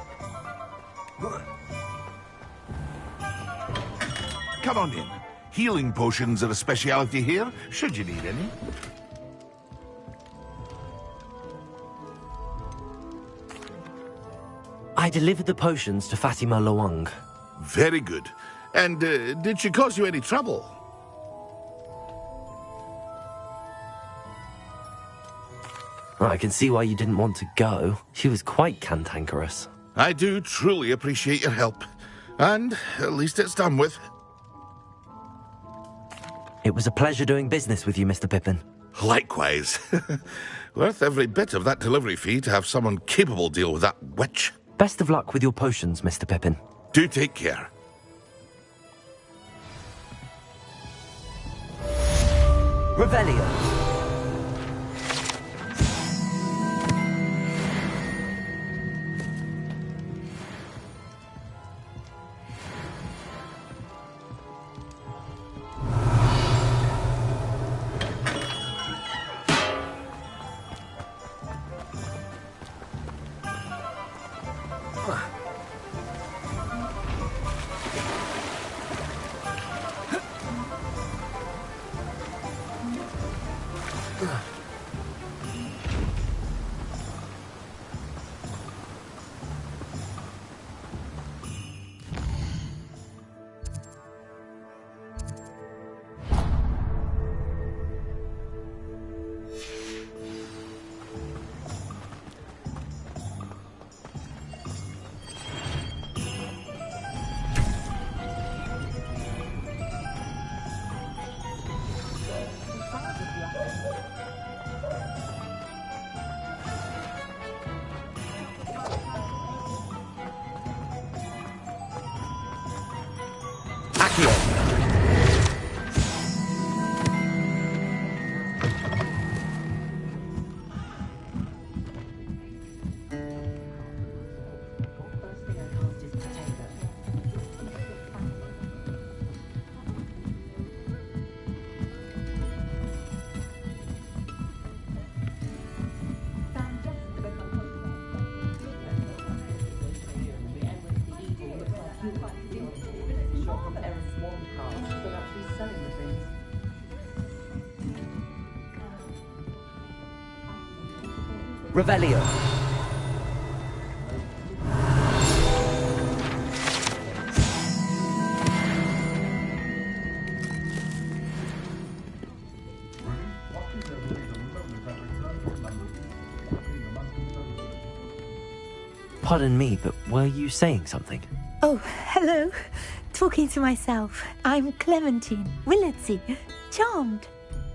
Come on in. Healing potions are a speciality here, should you need any. I delivered the potions to Fatima Lawang. Very good. And did she cause you any trouble? I can see why you didn't want to go. She was quite cantankerous. I do truly appreciate your help. And at least it's done with. It was a pleasure doing business with you, Mr. Pippin. Likewise. Worth every bit of that delivery fee to have someone capable deal with that witch. Best of luck with your potions, Mr. Pippin. Do take care. Revelio. Accio! Revelio. Pardon me, but were you saying something? Oh, hello. Talking to myself. I'm Clementine, Willardsey, charmed.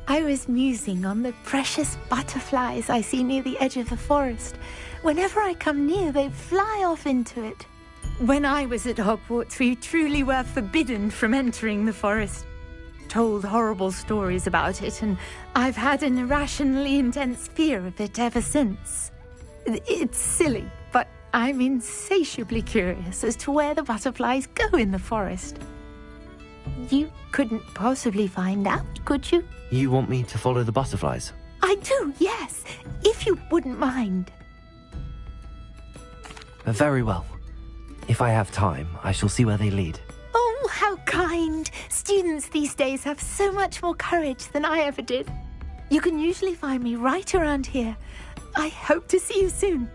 I was musing on the precious butterflies I see near the edge of the forest. Whenever I come near, they fly off into it. When I was at Hogwarts, we truly were forbidden from entering the forest. Told horrible stories about it, and I've had an irrationally intense fear of it ever since. It's silly, but I'm insatiably curious as to where the butterflies go in the forest. You couldn't possibly find out, could you? You want me to follow the butterflies? I do, yes, if you wouldn't mind. Very well. If I have time, I shall see where they lead. Oh, how kind. Students these days have so much more courage than I ever did. You can usually find me right around here. I hope to see you soon.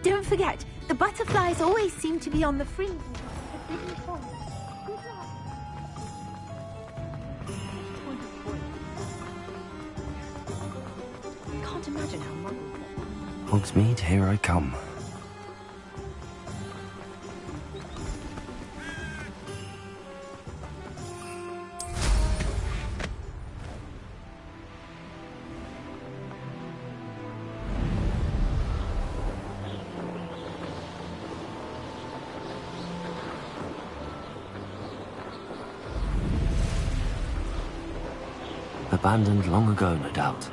Don't forget, the butterflies always seem to be on the fringe. Can't imagine how much. Hogsmeade, here I come. Abandoned long ago, no doubt.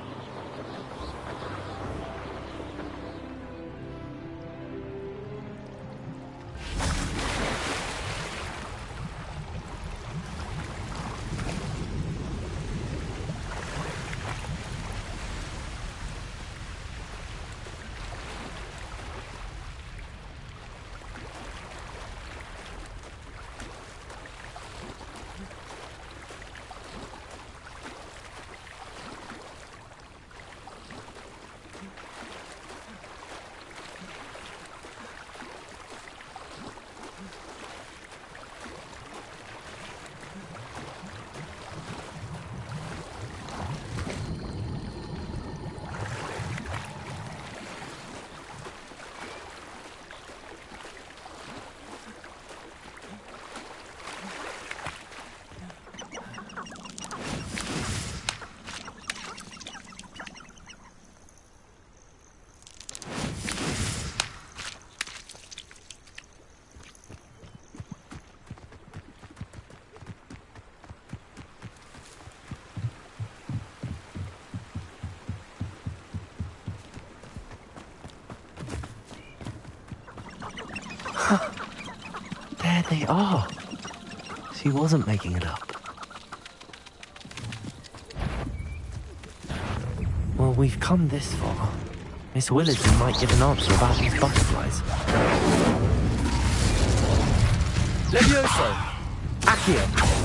There they are. She wasn't making it up. Well, we've come this far. Miss Willardsey might give an answer about these butterflies. Levioso! Accio!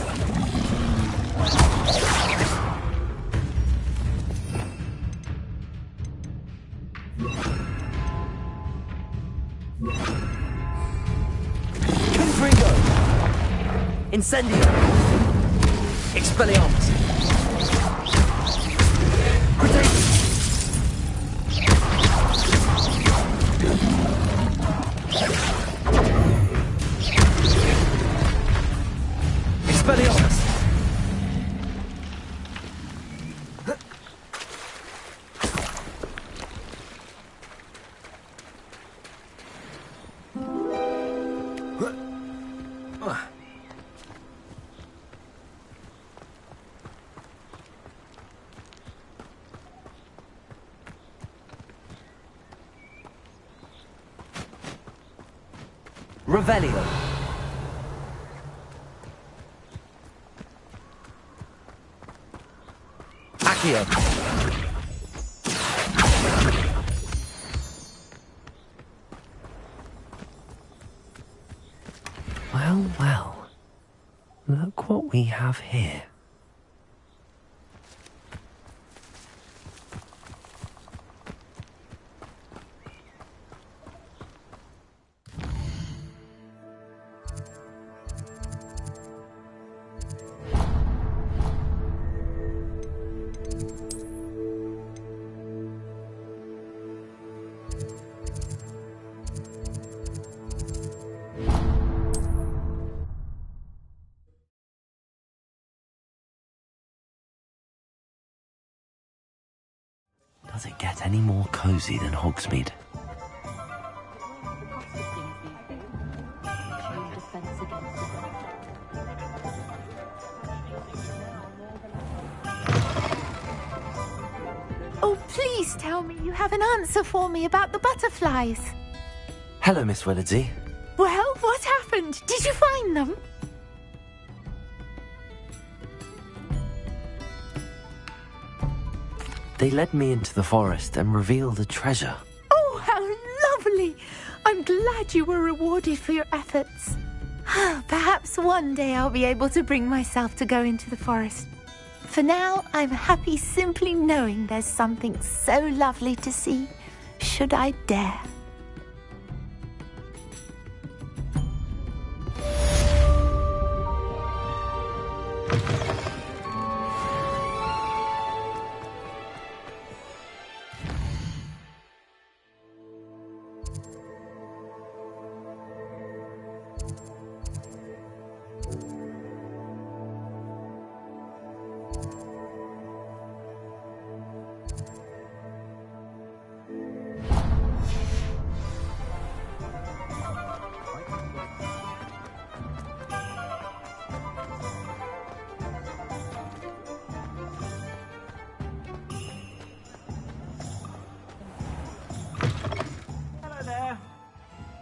Incendio! Expelliarmus! Expelliarmus! Revelio. Accio. Well, well. Look what we have here. Does it get any more cozy than Hogsmeade? Oh, please tell me you have an answer for me about the butterflies. Hello, Miss Willardsey. Well, what happened? Did you find them? They led me into the forest and revealed a treasure. Oh, how lovely! I'm glad you were rewarded for your efforts. Perhaps one day I'll be able to bring myself to go into the forest. For now, I'm happy simply knowing there's something so lovely to see, should I dare.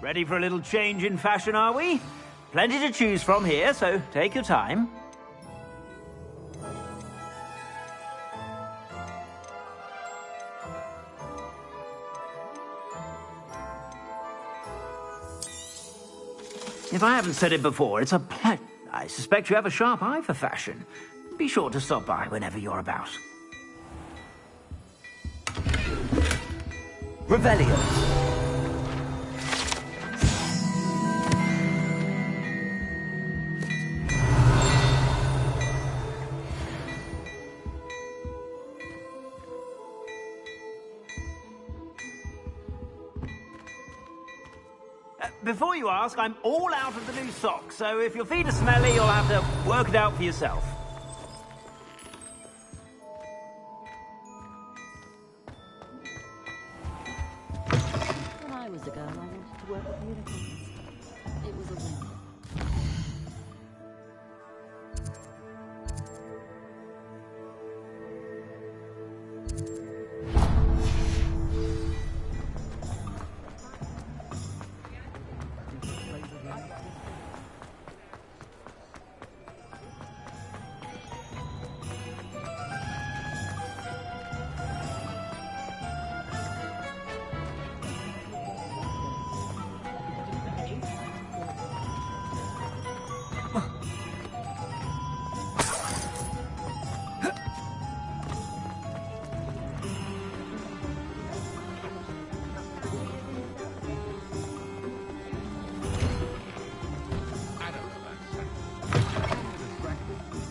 Ready for a little change in fashion, are we? Plenty to choose from here, so take your time. If I haven't said it before, it's a pleasure. I suspect you have a sharp eye for fashion. Be sure to stop by whenever you're about. Revelio. Before you ask, I'm all out of the new socks, so if your feet are smelly, you'll have to work it out for yourself. When I was a girl, I wanted to work with unicorns. It was a win.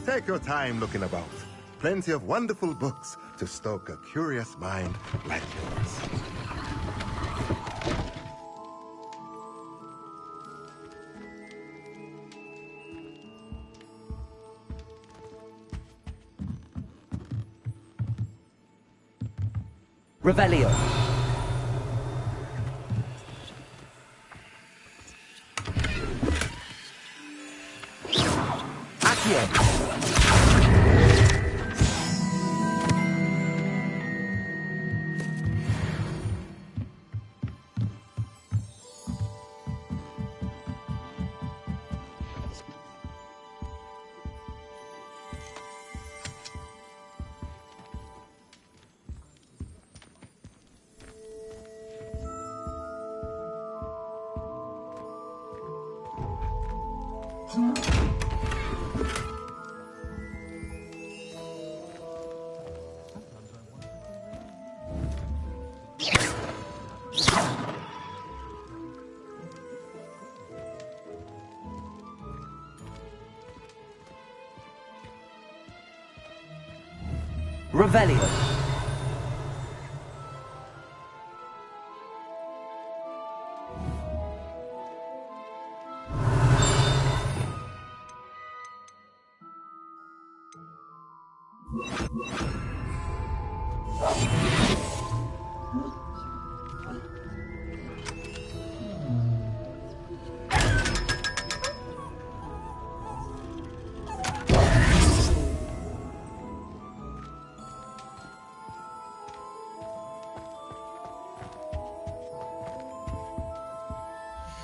Take your time looking about. Plenty of wonderful books to stoke a curious mind like yours. Revelio. Accio. Revelio.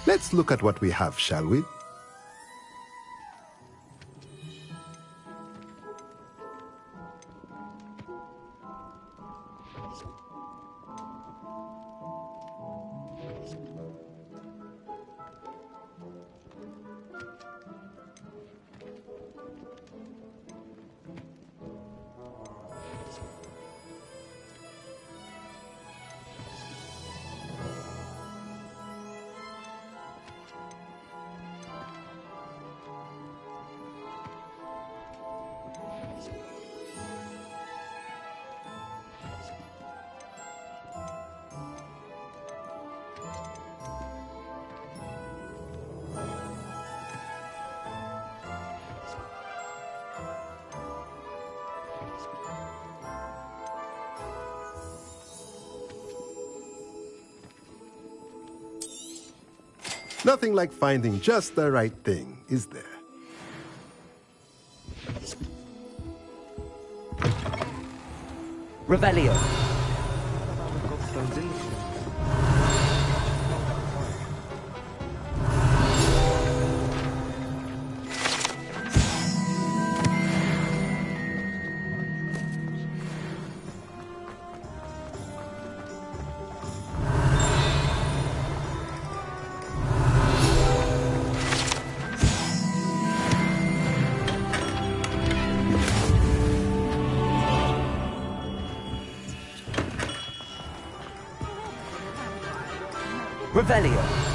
Let's look at what we have, shall we? Nothing like finding just the right thing, is there? Revelio. Revelio.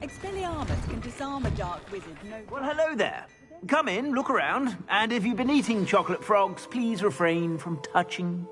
Expelliarmus can disarm a dark wizard. No. Well, hello there. Come in, look around, and if you've been eating chocolate frogs, please refrain from touching.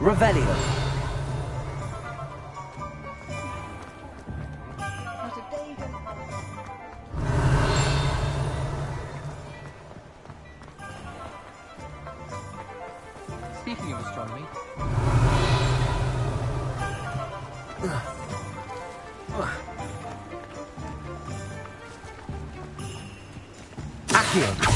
Revelio. Speaking of astronomy. Accio.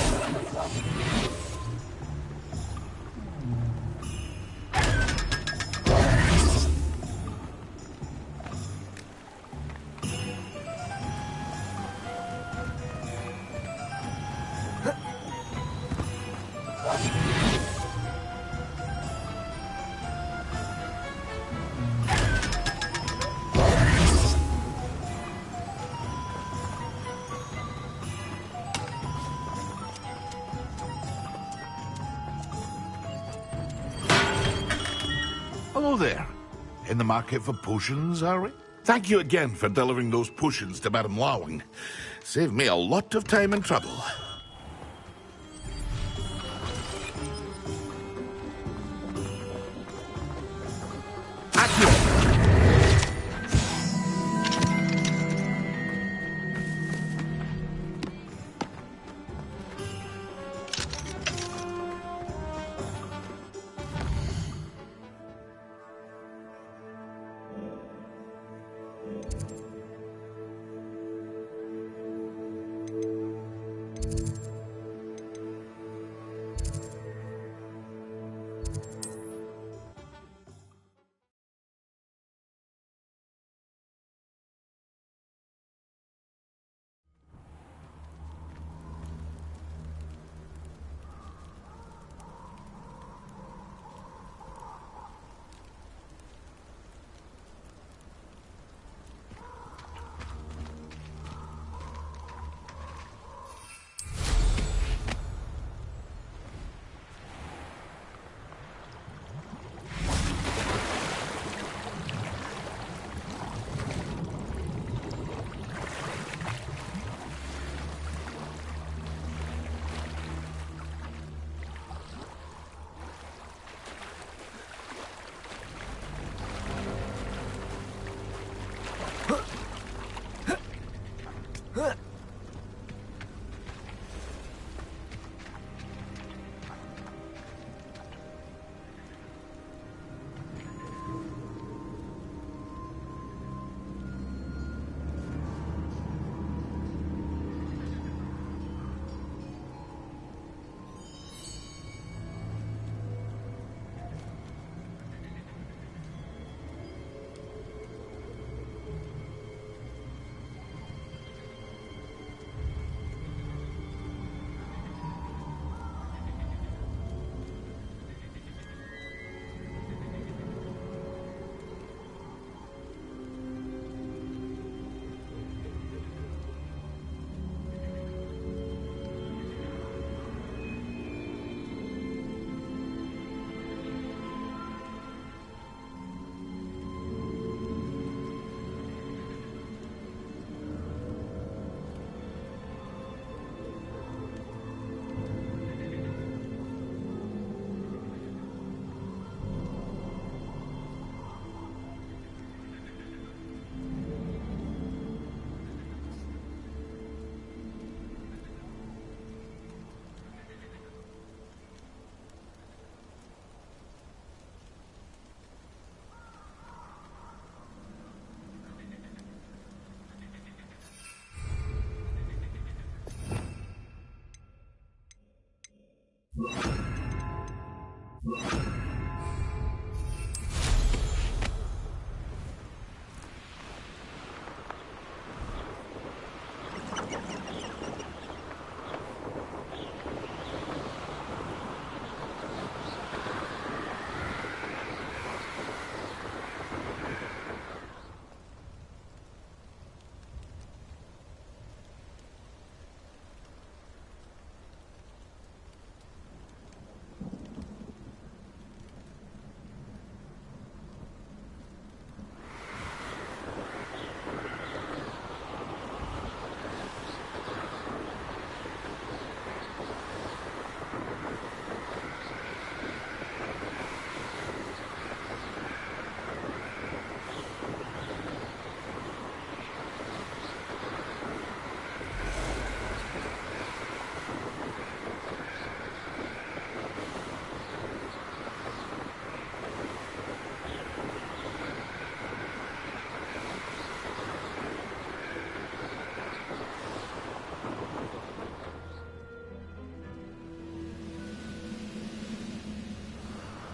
Hello there. In the market for potions, are we? Thank you again for delivering those potions to Madame Lawing. Saved me a lot of time and trouble.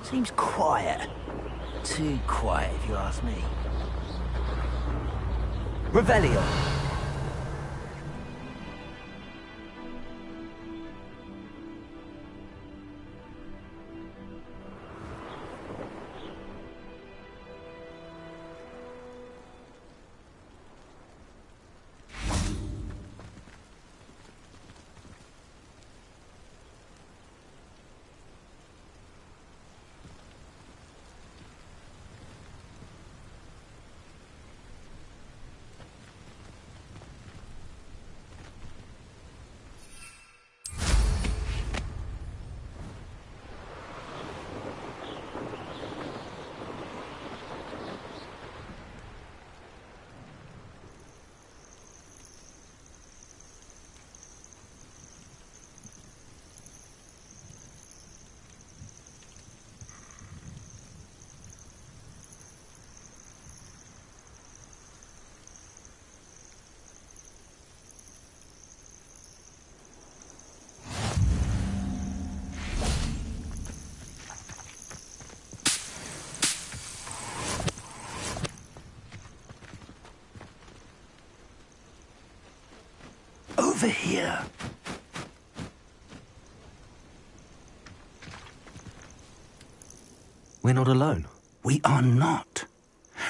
Seems quiet. Too quiet, if you ask me. Revelio. over here. We're not alone. We are not.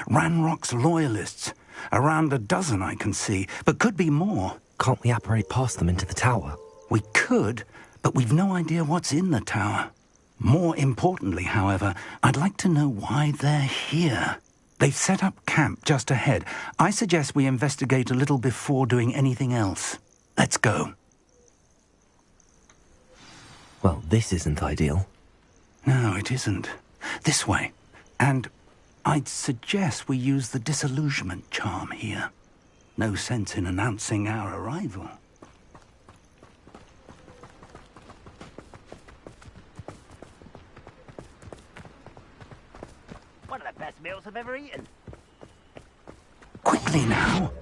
Ranrock's loyalists. Around a dozen I can see, but could be more. Can't we apparate past them into the tower? We could, but we've no idea what's in the tower. More importantly, however, I'd like to know why they're here. They've set up camp just ahead. I suggest we investigate a little before doing anything else. Let's go. Well, this isn't ideal. No, it isn't. This way. And I'd suggest we use the disillusionment charm here. No sense in announcing our arrival. One of the best meals I've ever eaten. Quickly now.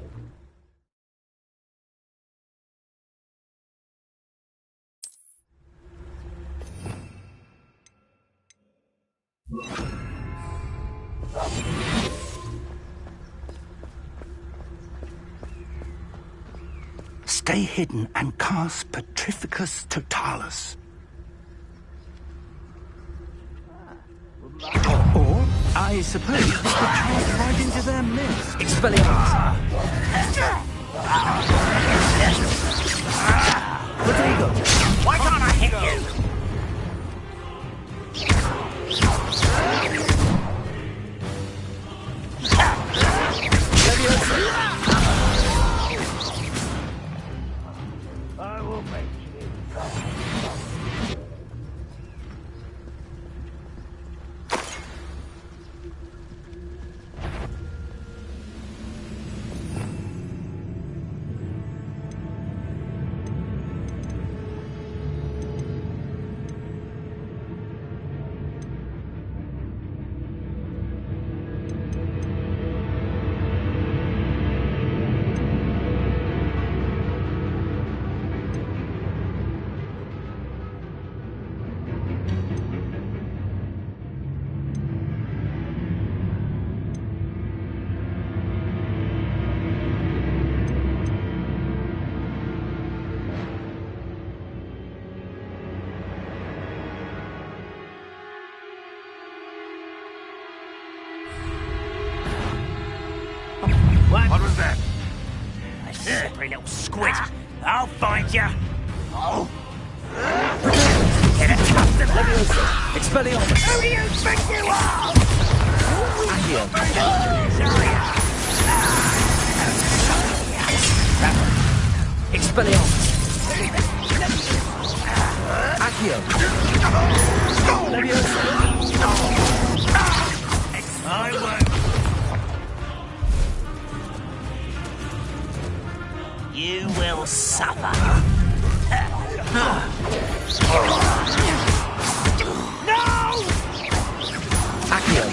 Stay hidden and cast Petrificus Totalis. Or, I suppose, we could charge right into their midst. Expelliarmus! Rodrigo! Why can't I hit you? I will make you. What was that? A slippery little squid. I'll find you. Oh. Get accustomed. Expelliarmus! Who do you think you are? Accio! Expelliarmus! Accio! I won't. You will suffer. No! Accio!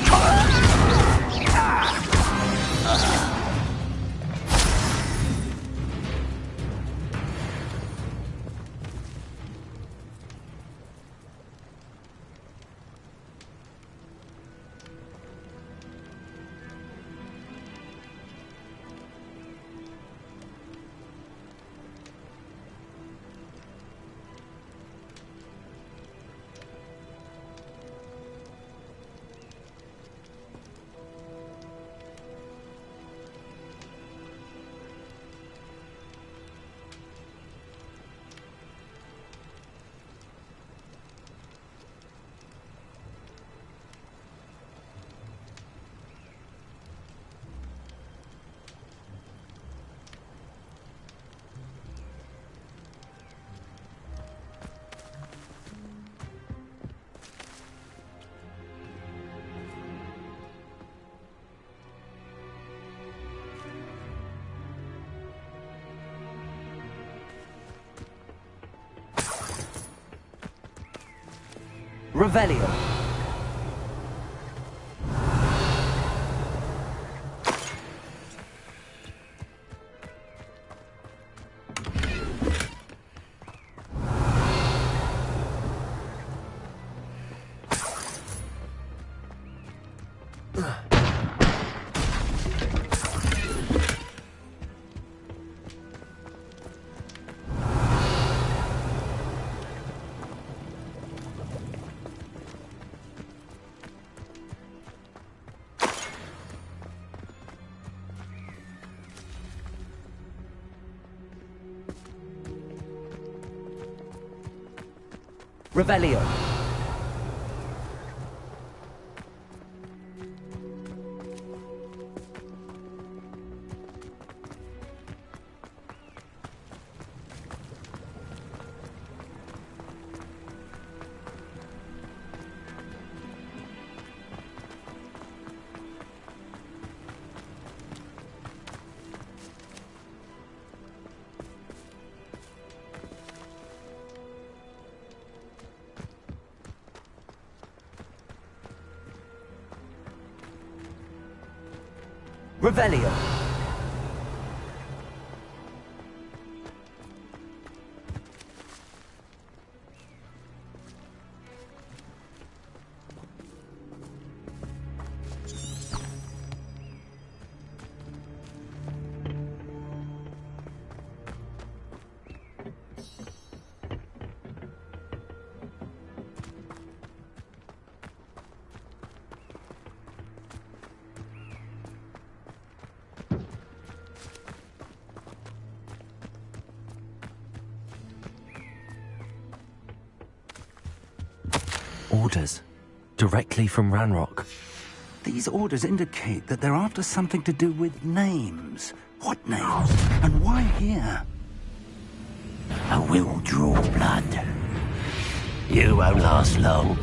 Revelio. Revelio. Revelio. Orders. Directly from Ranrock. These orders indicate that they're after something to do with names. What names? And why here? I will draw blood. You won't last long.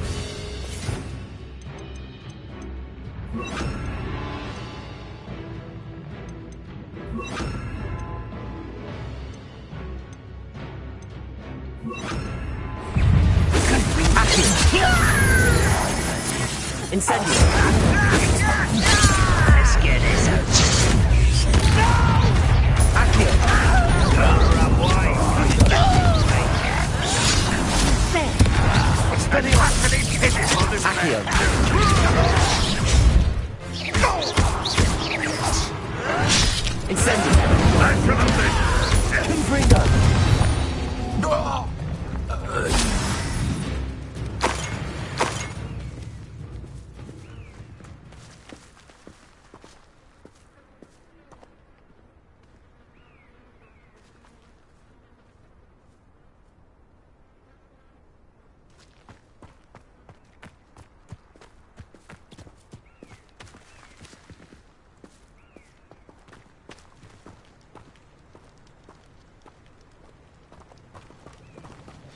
Incendio. Let's get this out. Accio. Accio. Incendio. Confringo.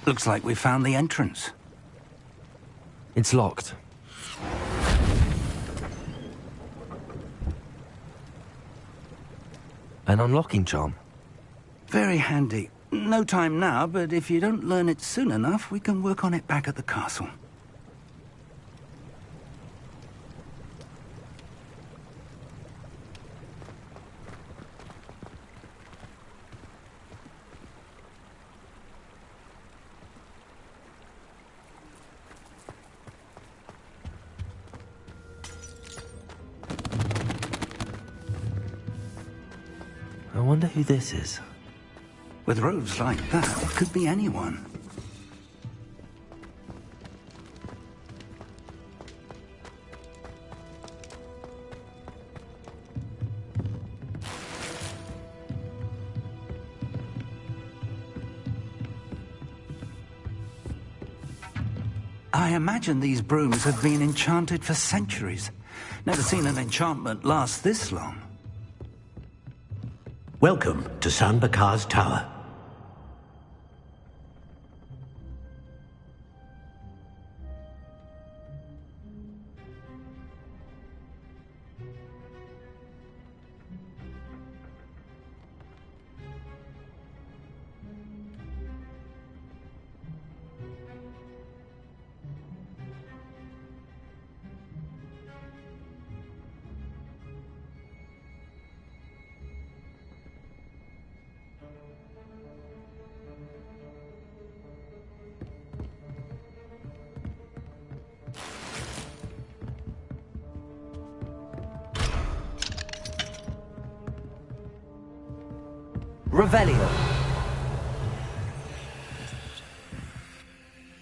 Looks like we found the entrance. It's locked. An unlocking charm. Very handy. No time now, but if you don't learn it soon enough, we can work on it back at the castle. I wonder who this is. With robes like that, it could be anyone. I imagine these brooms have been enchanted for centuries. Never seen an enchantment last this long. Welcome to San Bakar's Tower. Revelio.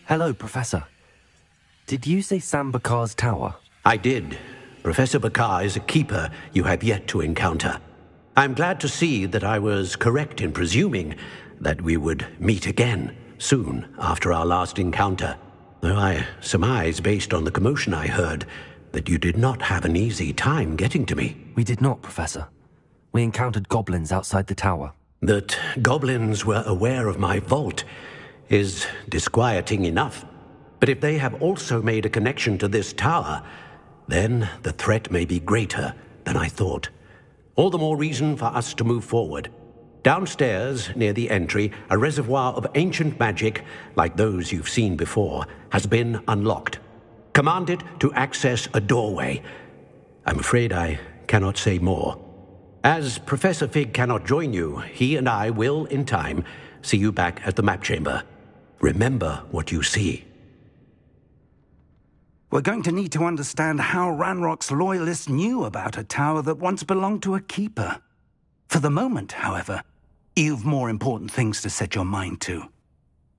Hello, Professor. Did you say San Bakar's Tower? I did. Professor Bakar is a keeper you have yet to encounter. I'm glad to see that I was correct in presuming that we would meet again soon after our last encounter. though I surmise, based on the commotion I heard, that you did not have an easy time getting to me. We did not, Professor. We encountered goblins outside the tower. That goblins were aware of my vault is disquieting enough. But if they have also made a connection to this tower, then the threat may be greater than I thought. All the more reason for us to move forward. Downstairs, near the entry, a reservoir of ancient magic, like those you've seen before, has been unlocked. Command it to access a doorway. I'm afraid I cannot say more. As Professor Fig cannot join you, he and I will, in time, see you back at the map chamber. Remember what you see. We're going to need to understand how Ranrock's loyalists knew about a tower that once belonged to a keeper. For the moment, however, you've more important things to set your mind to.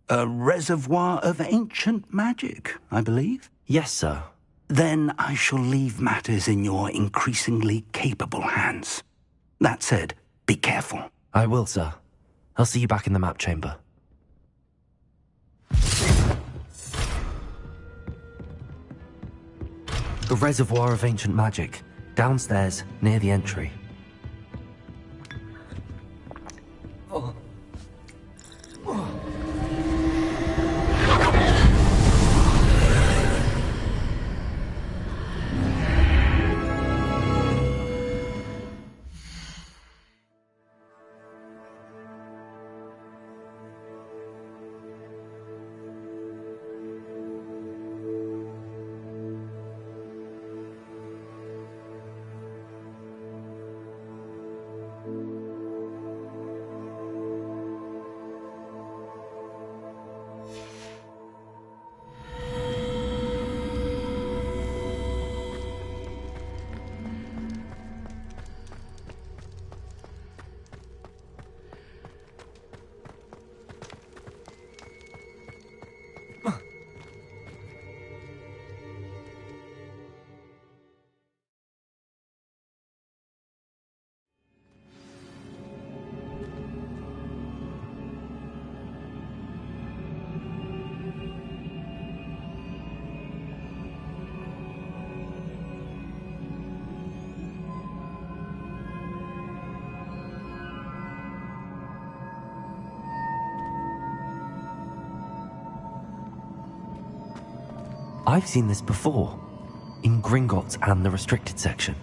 A reservoir of ancient magic, I believe? Yes, sir. Then I shall leave matters in your increasingly capable hands. That said, be careful. I will, sir. I'll see you back in the map chamber. A reservoir of ancient magic, downstairs, near the entry. Oh. I've seen this before, in Gringotts and the restricted section.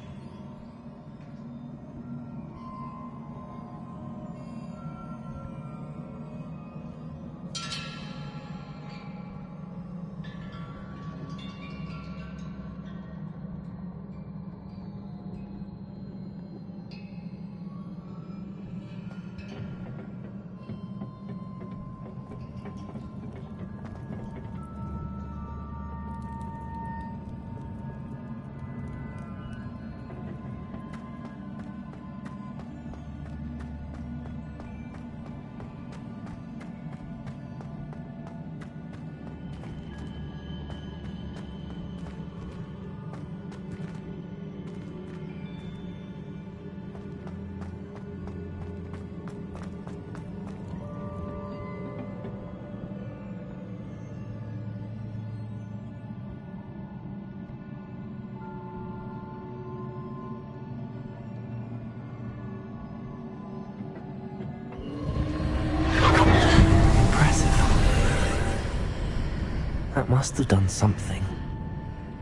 That must have done something.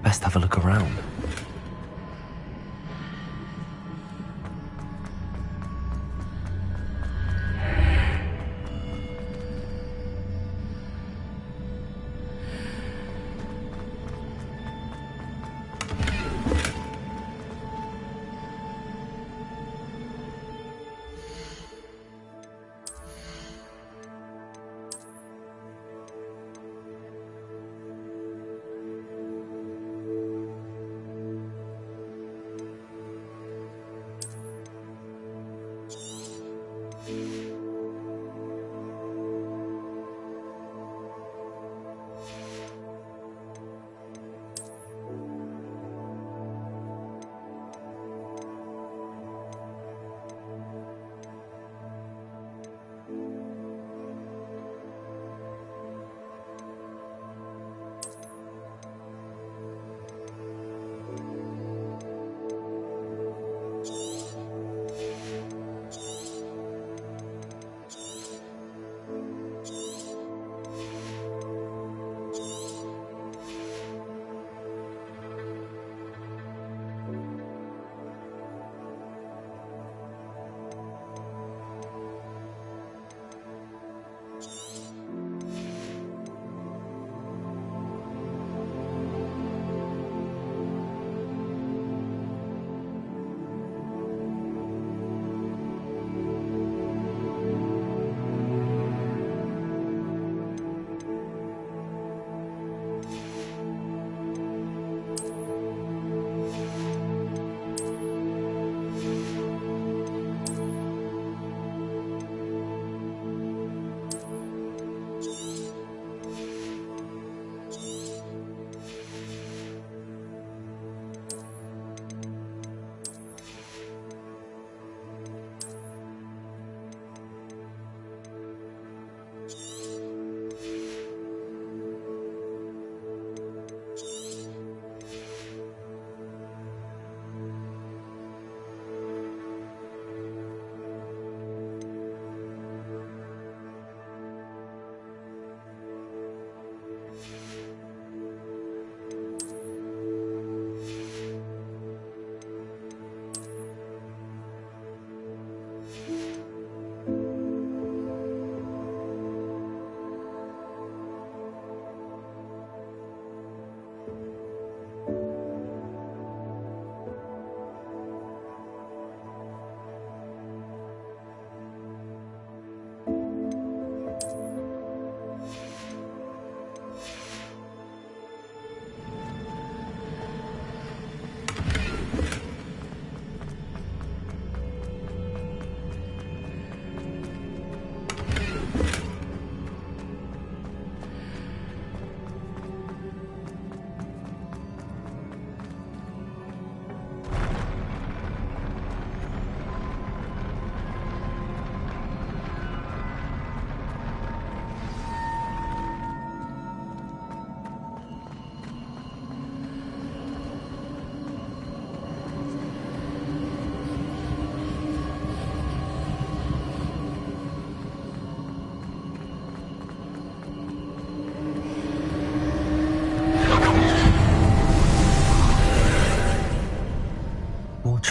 Best have a look around.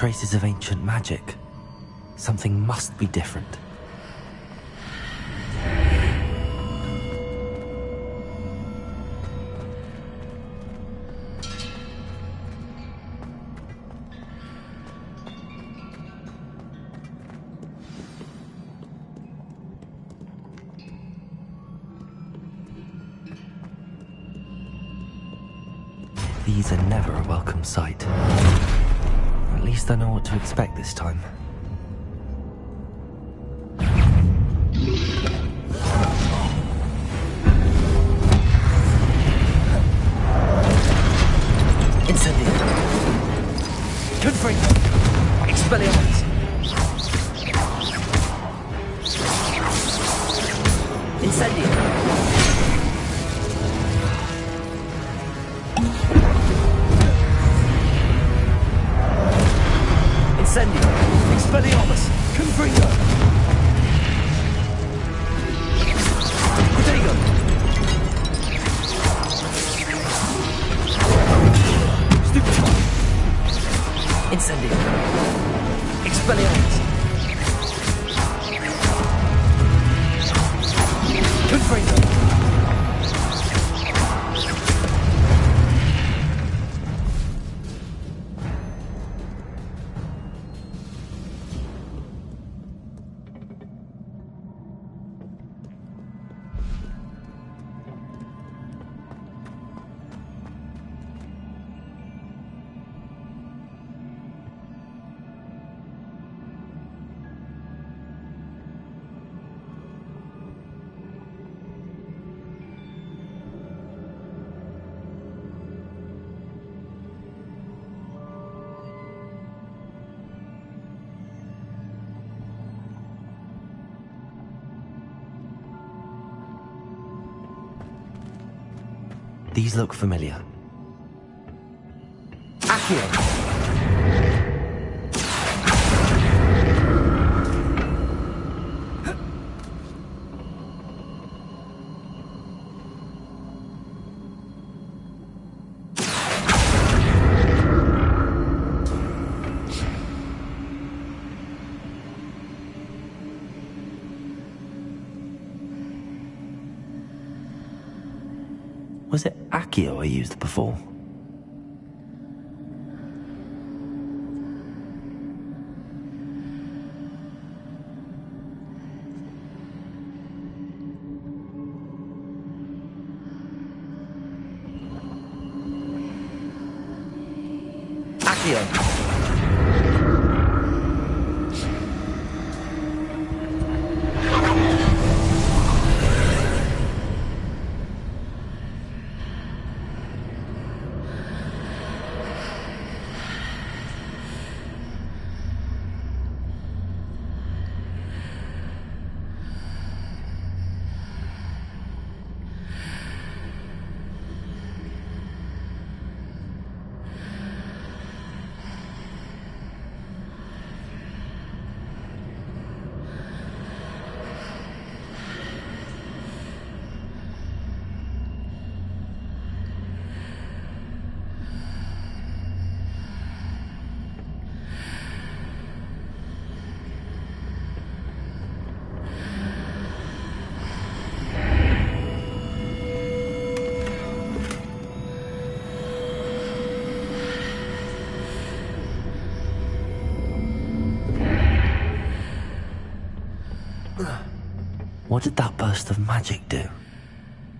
traces of ancient magic. Something must be different. These are never a welcome sight. At least I know what to expect this time. Incendio! Confringo! Expelliarmus! Incendio! Incendio! Expelliarmus! Confringo! Protego! Stupefy! Incendio! Expelliarmus! Confringo! These look familiar. Accio! Was it Accio I used before? Accio! What did that burst of magic do?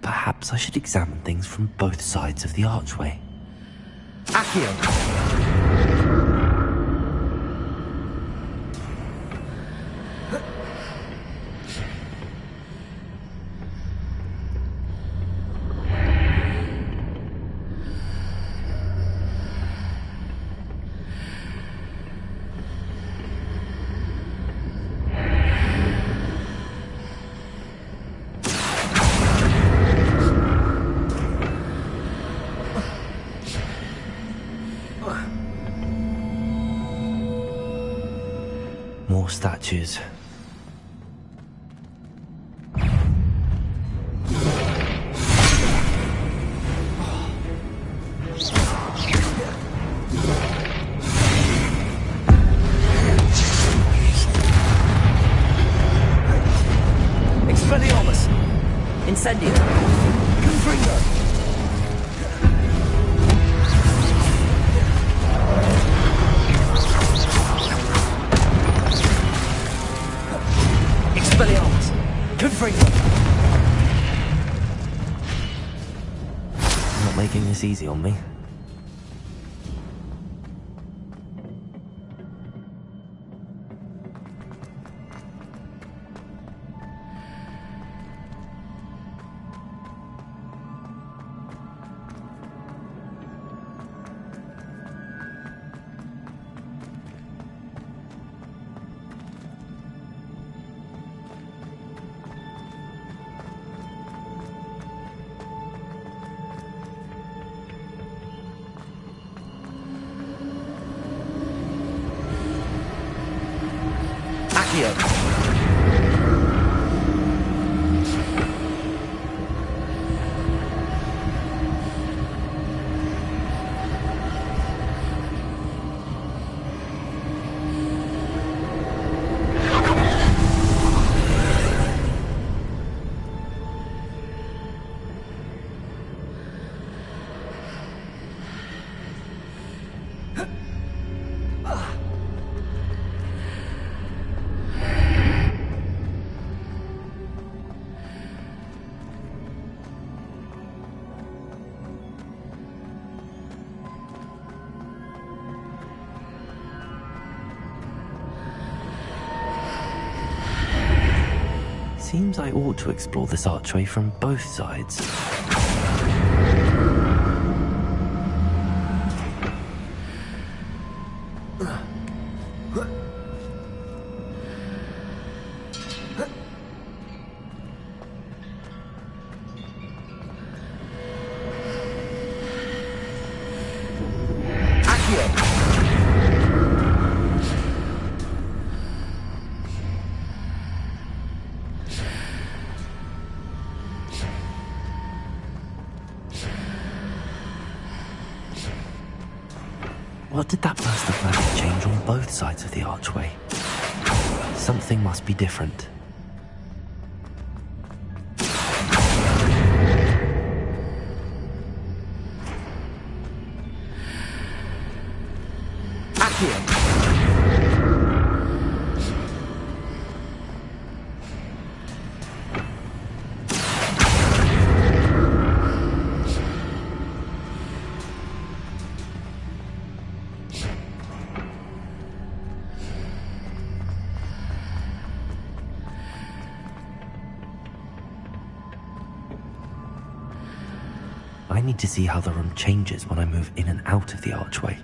Perhaps I should examine things from both sides of the archway. Accio! More statues. me. Seems I ought to explore this archway from both sides. What did that burst of magic change on both sides of the archway? Something must be different. I need to see how the room changes when I move in and out of the archway.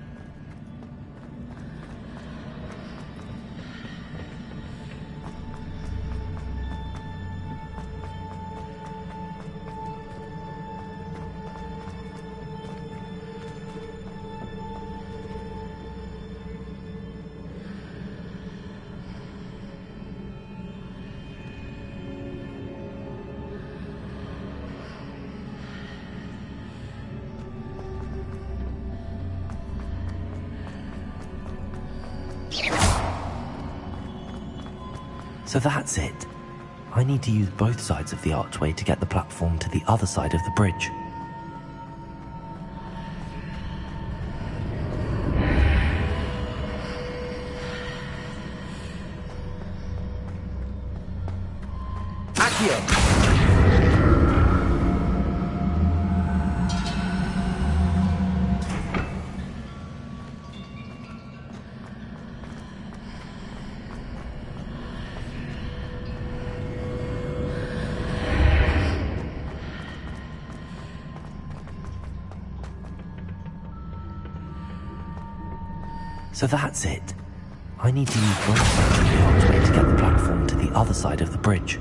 So that's it. I need to use both sides of the archway to get the platform to the other side of the bridge. So that's it. I need to use both sides of the archway to get the platform to the other side of the bridge.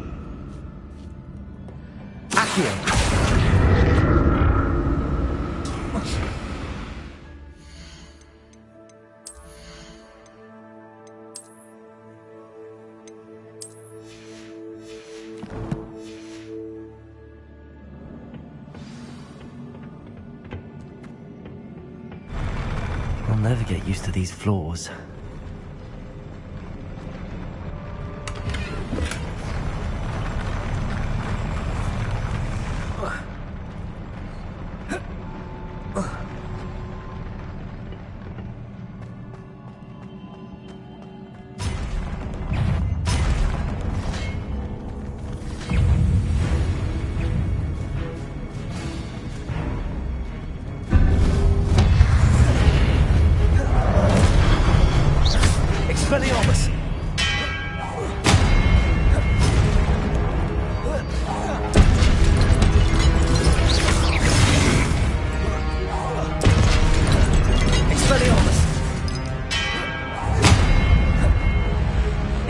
I'll never get used to these floors.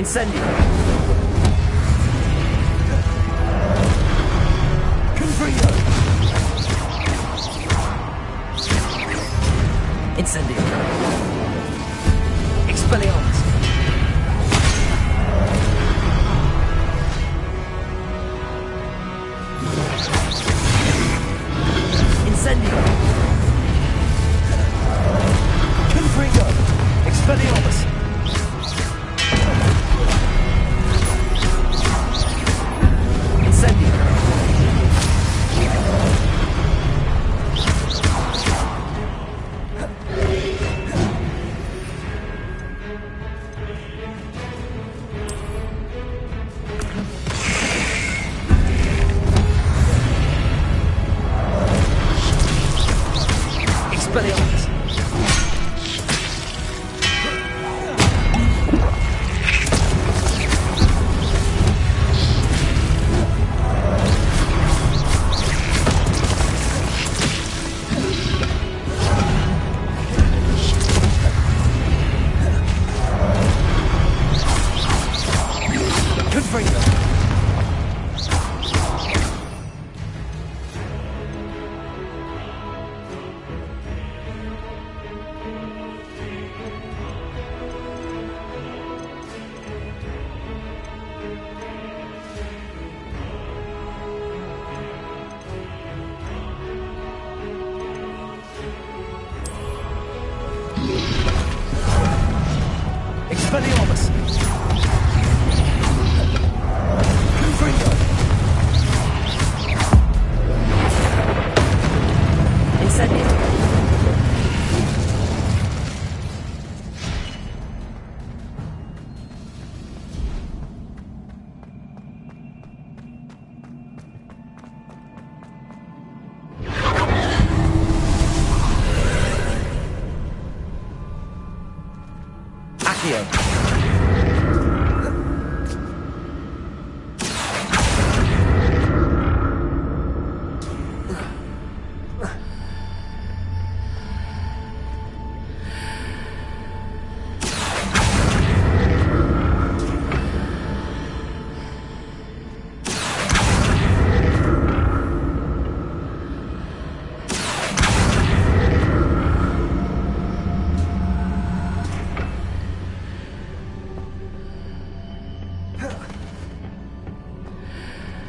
Incendio! Confringo! Incendio! Expelliarmus! Incendio! Confringo! Expelliarmus! Incendio! Expelliarmus! Confringo! Expelliarmus! Confringo! Incendio! Accio!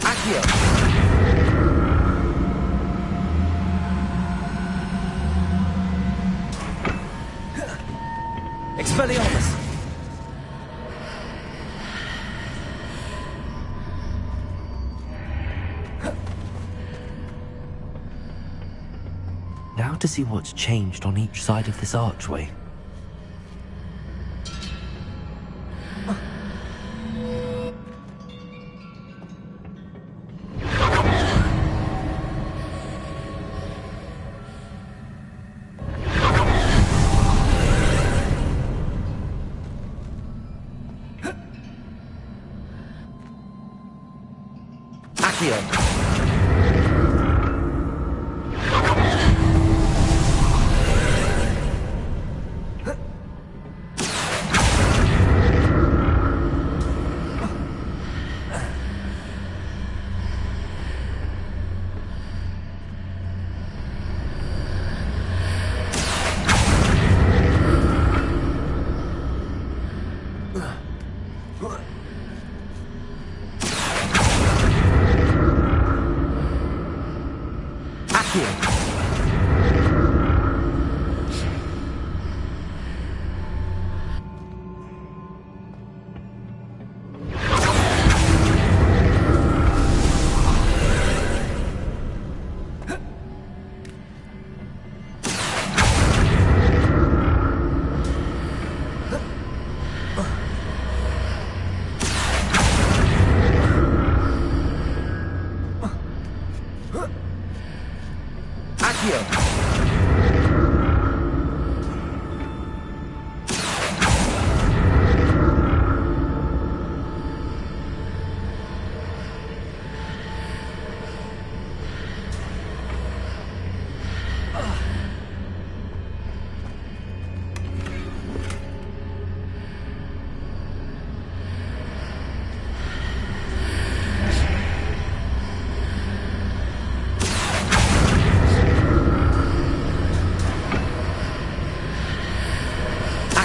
Accio! Expelliarmus! Now to see what's changed on each side of this archway. Accio!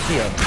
Accio.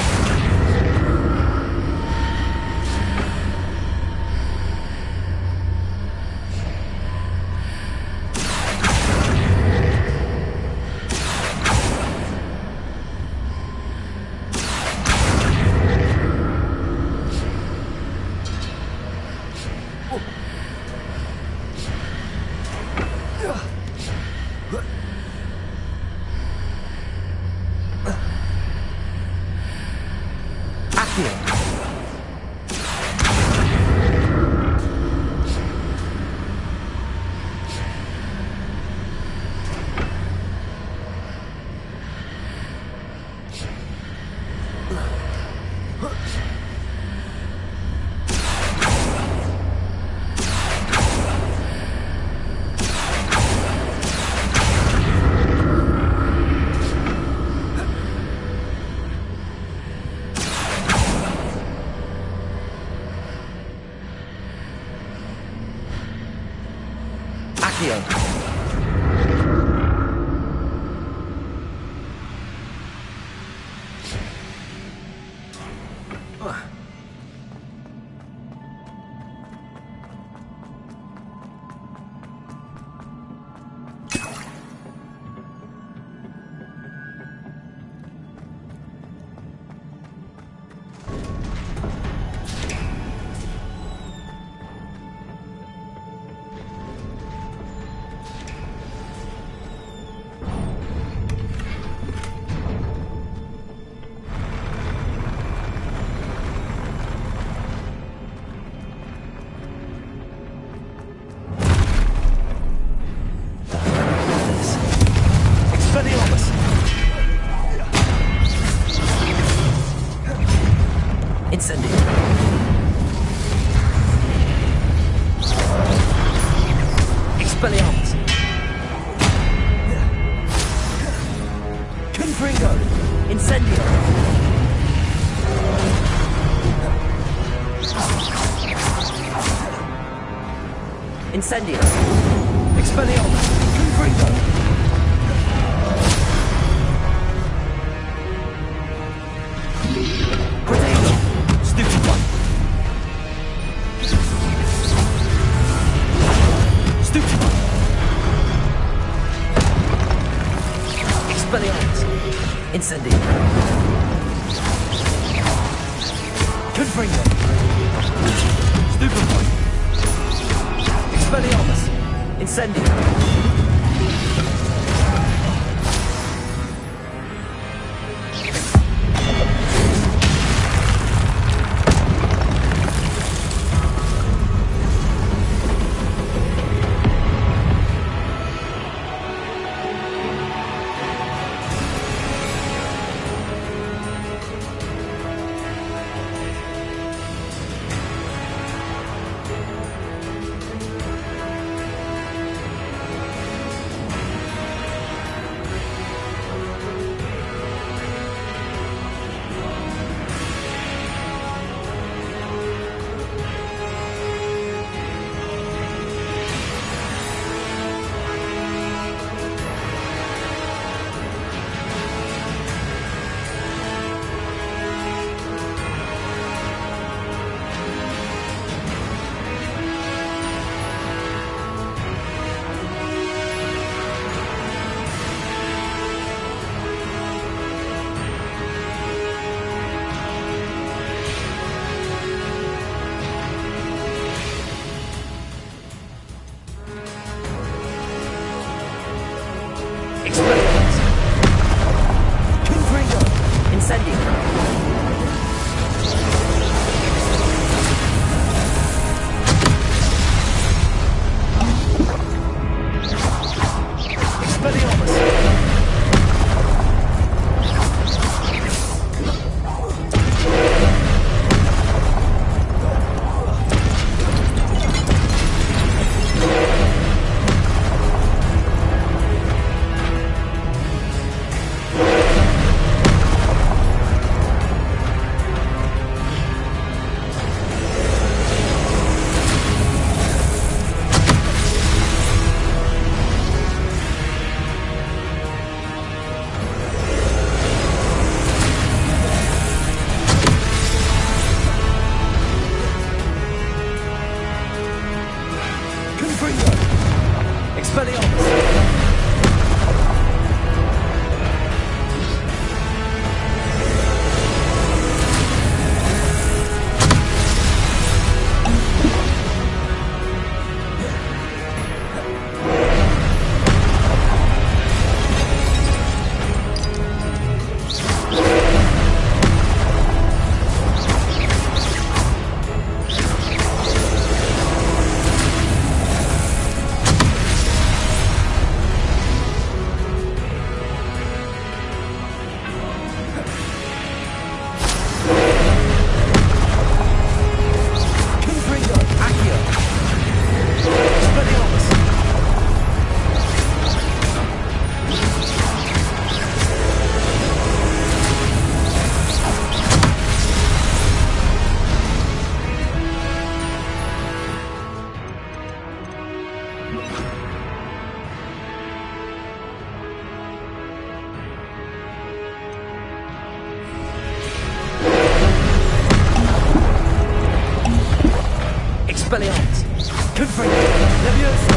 Incendio. Expelliarmus. Confringo. Protego. Stupefy. Stupefy. Expelliarmus. Incendio. Confringo. Stupefy. Expelliarmus. Incendio. Expelliarmus! Confringo! Leviosa!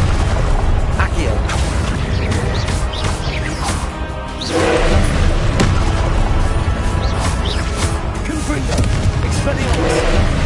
Accio! Confringo! Expelliarmus!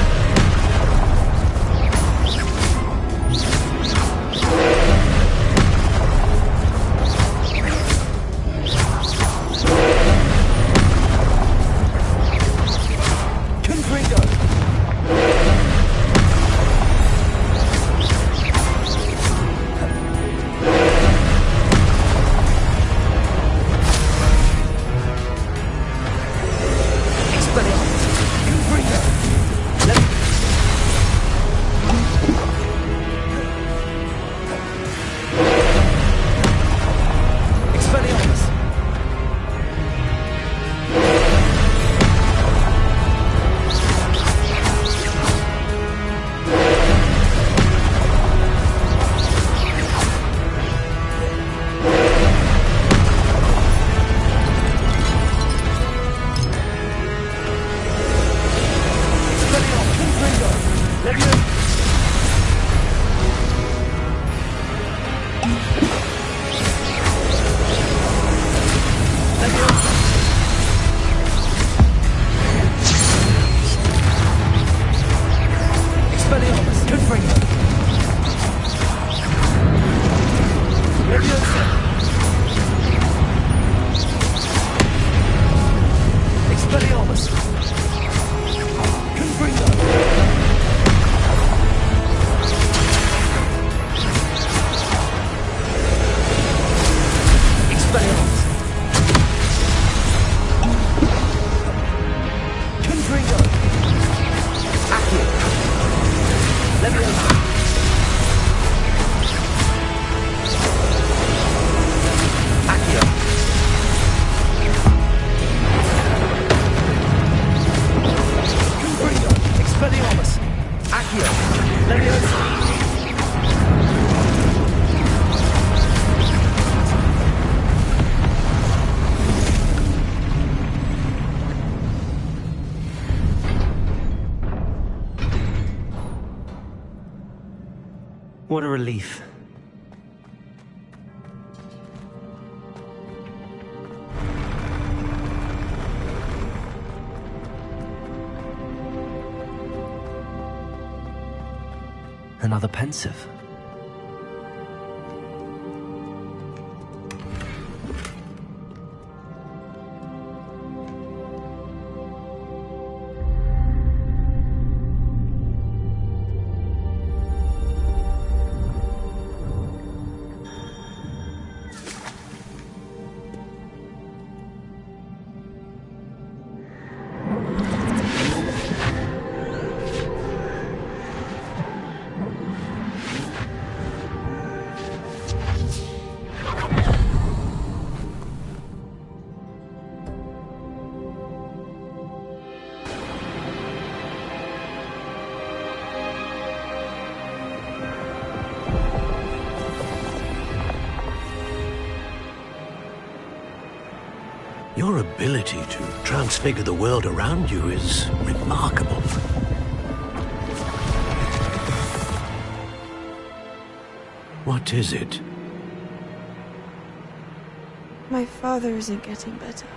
What a relief. Another pensive. Your ability to transfigure the world around you is remarkable. What is it? My father isn't getting better.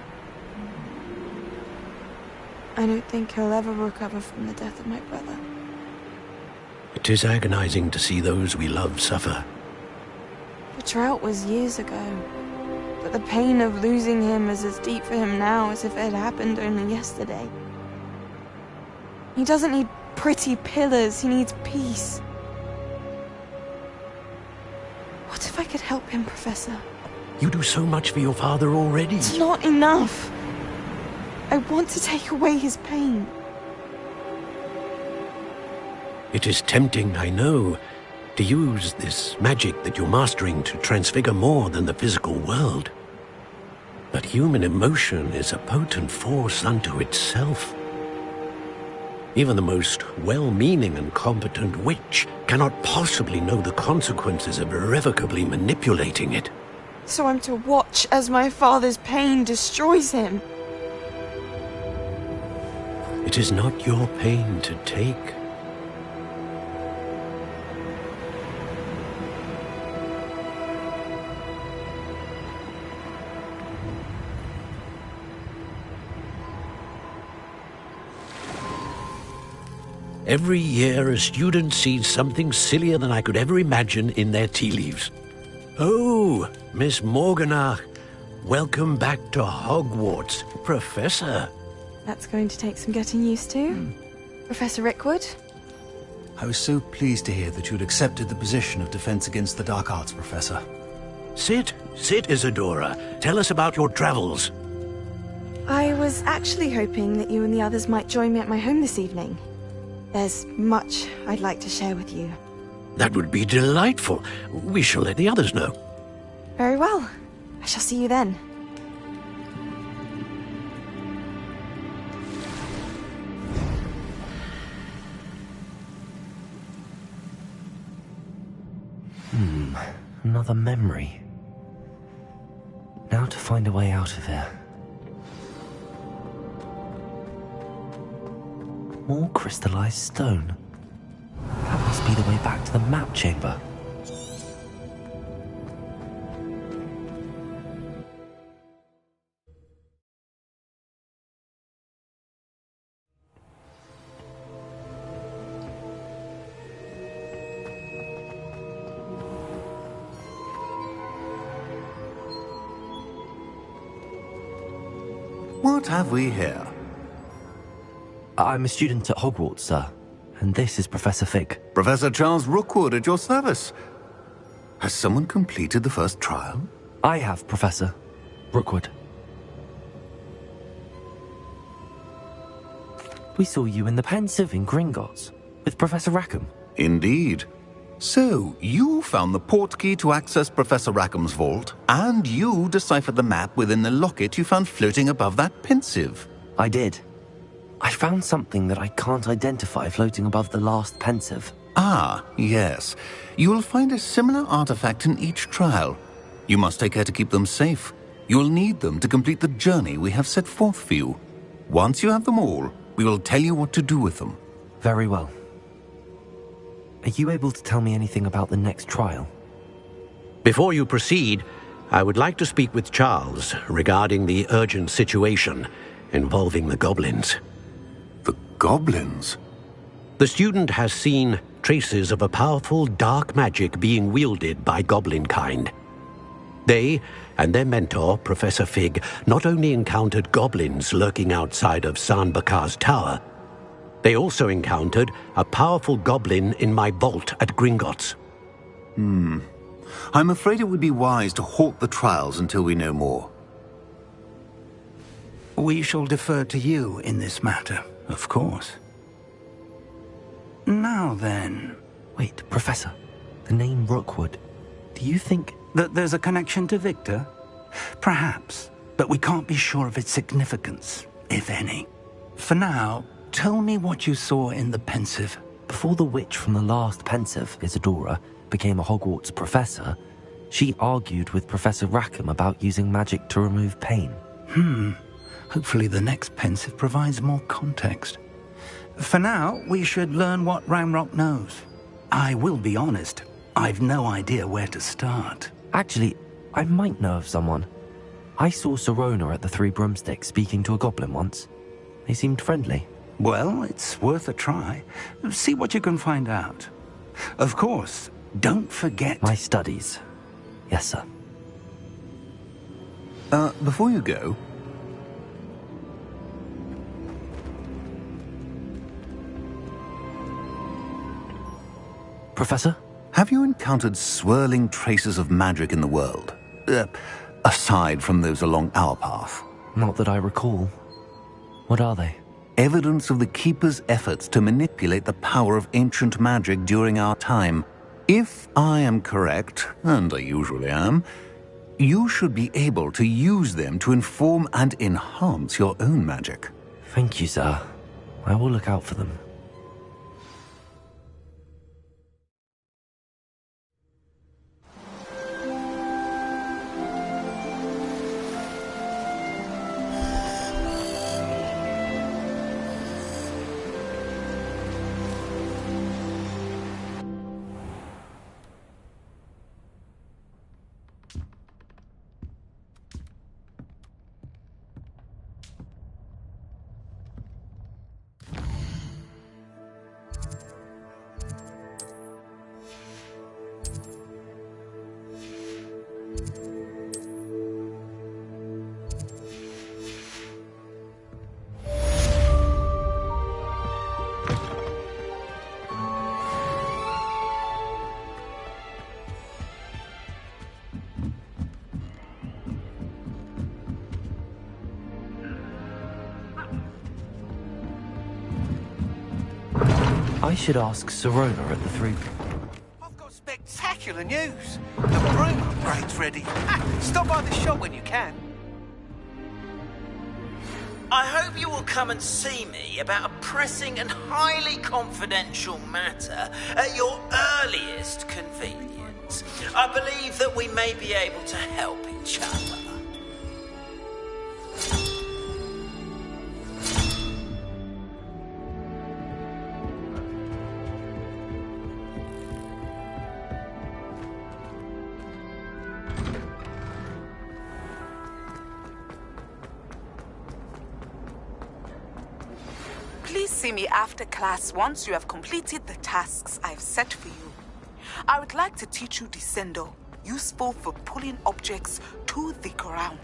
I don't think he'll ever recover from the death of my brother. It is agonizing to see those we love suffer. The drought was years ago. But the pain of losing him is as deep for him now as if it had happened only yesterday. He doesn't need pretty pillars, he needs peace. What if I could help him, Professor? You do so much for your father already. It's not enough. I want to take away his pain. It is tempting, I know, to use this magic that you're mastering to transfigure more than the physical world. But human emotion is a potent force unto itself. Even the most well-meaning and competent witch cannot possibly know the consequences of irrevocably manipulating it. So I'm to watch as my father's pain destroys him. It is not your pain to take. Every year a student sees something sillier than I could ever imagine in their tea leaves. Oh, Miss Morganach, welcome back to Hogwarts, Professor. That's going to take some getting used to. Professor Rickwood? I was so pleased to hear that you'd accepted the position of Defense Against the Dark Arts, Professor. Sit, Isadora. Tell us about your travels. I was actually hoping that you and the others might join me at my home this evening. There's much I'd like to share with you. That would be delightful. We shall let the others know. Very well. I shall see you then. Another memory. Now to find a way out of here. More crystallized stone. That must be the way back to the map chamber. What have we here? I'm a student at Hogwarts, sir. And this is Professor Fig. Professor Charles Rookwood at your service. Has someone completed the first trial? I have, Professor Rookwood. We saw you in the Pensive in Gringotts with Professor Rackham. Indeed. So, you found the portkey to access Professor Rackham's vault, and you deciphered the map within the locket you found floating above that Pensive. I did. I found something that I can't identify floating above the last Pensive. Ah, yes. You will find a similar artifact in each trial. You must take care to keep them safe. You will need them to complete the journey we have set forth for you. Once you have them all, we will tell you what to do with them. Very well. Are you able to tell me anything about the next trial? Before you proceed, I would like to speak with Charles regarding the urgent situation involving the goblins. The goblins? The student has seen traces of a powerful dark magic being wielded by goblin kind. They and their mentor, Professor Fig, not only encountered goblins lurking outside of Sanbakar's tower, they also encountered a powerful goblin in my vault at Gringotts. I'm afraid it would be wise to halt the trials until we know more. We shall defer to you in this matter, of course. Now then... Wait, Professor. The name Rookwood. Do you think... that there's a connection to Victor? Perhaps, but we can't be sure of its significance, if any. For now, tell me what you saw in the Pensive. Before the witch from the last Pensive, Isadora, became a Hogwarts professor, she argued with Professor Rackham about using magic to remove pain. Hopefully the next Pensive provides more context. For now, we should learn what Ramrock knows. I will be honest, I've no idea where to start. Actually, I might know of someone. I saw Sirona at the Three Broomsticks speaking to a goblin once. They seemed friendly. Well, it's worth a try. See what you can find out. Of course, don't forget... My studies. Yes, sir. Before you go... Professor? Have you encountered swirling traces of magic in the world? Aside from those along our path? Not that I recall. What are they? Evidence of the Keeper's efforts to manipulate the power of ancient magic during our time. If I am correct, and I usually am, you should be able to use them to inform and enhance your own magic. Thank you, sir. I will look out for them. I should ask Sirona at the Three. Spectacular news! The broom upgrade's ready. Stop by the shop when you can. I hope you will come and see me about a pressing and highly confidential matter at your earliest convenience. I believe that we may be able to help each other. Please see me after class once you have completed the tasks I've set for you. I would like to teach you Descendo, useful for pulling objects to the ground.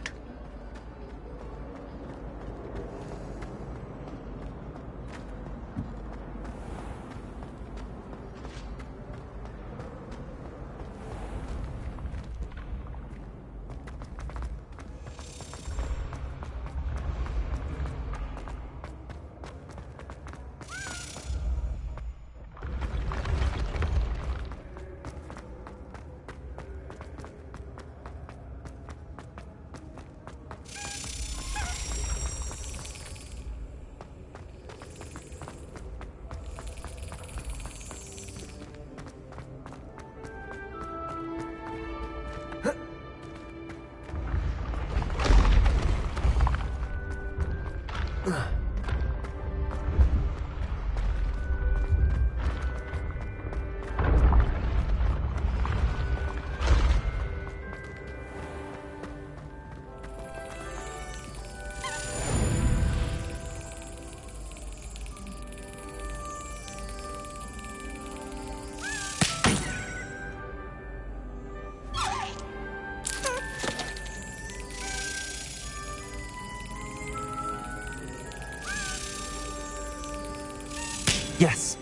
Yes.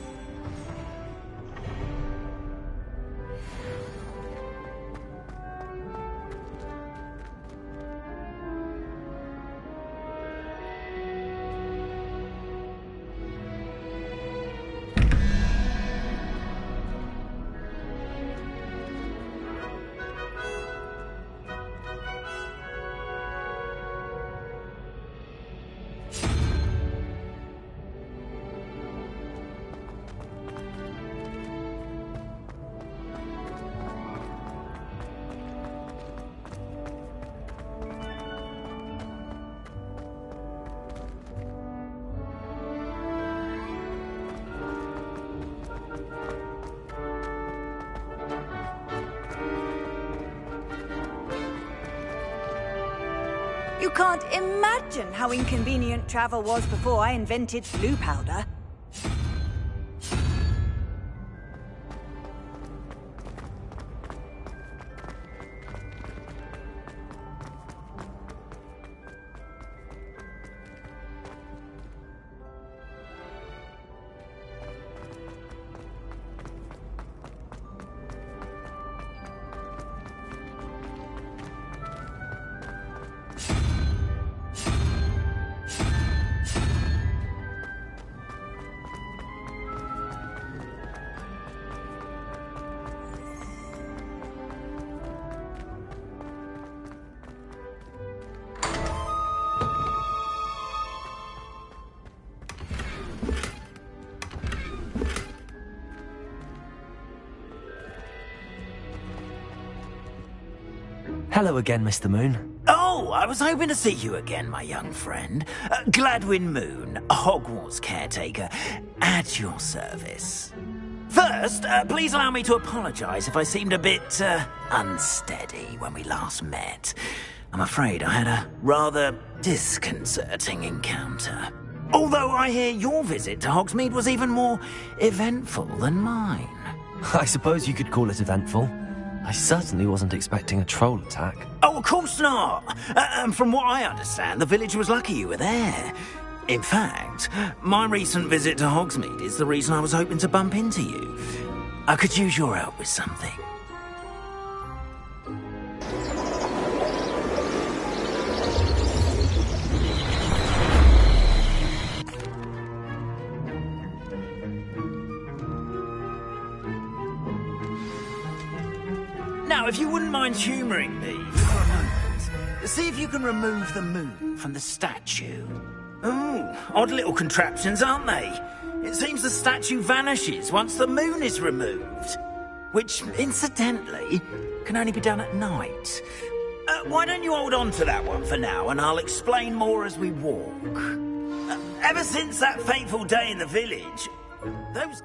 You can't imagine how inconvenient travel was before I invented blue powder. Hello again, Mr. Moon. Oh, I was hoping to see you again, my young friend. Gladwin Moon, Hogwarts caretaker, at your service. First, please allow me to apologise if I seemed a bit unsteady when we last met. I'm afraid I had a rather disconcerting encounter. Although I hear your visit to Hogsmeade was even more eventful than mine. I suppose you could call it eventful. I certainly wasn't expecting a troll attack. Oh, of course not. And from what I understand, the village was lucky you were there. In fact, my recent visit to Hogsmeade is the reason I was hoping to bump into you. I could use your help with something. Now, if you wouldn't mind humouring me for a moment, see if you can remove the moon from the statue. Ooh, odd little contraptions, aren't they? It seems the statue vanishes once the moon is removed. Which, incidentally, can only be done at night. Why don't you hold on to that one for now, and I'll explain more as we walk. Ever since that fateful day in the village, those...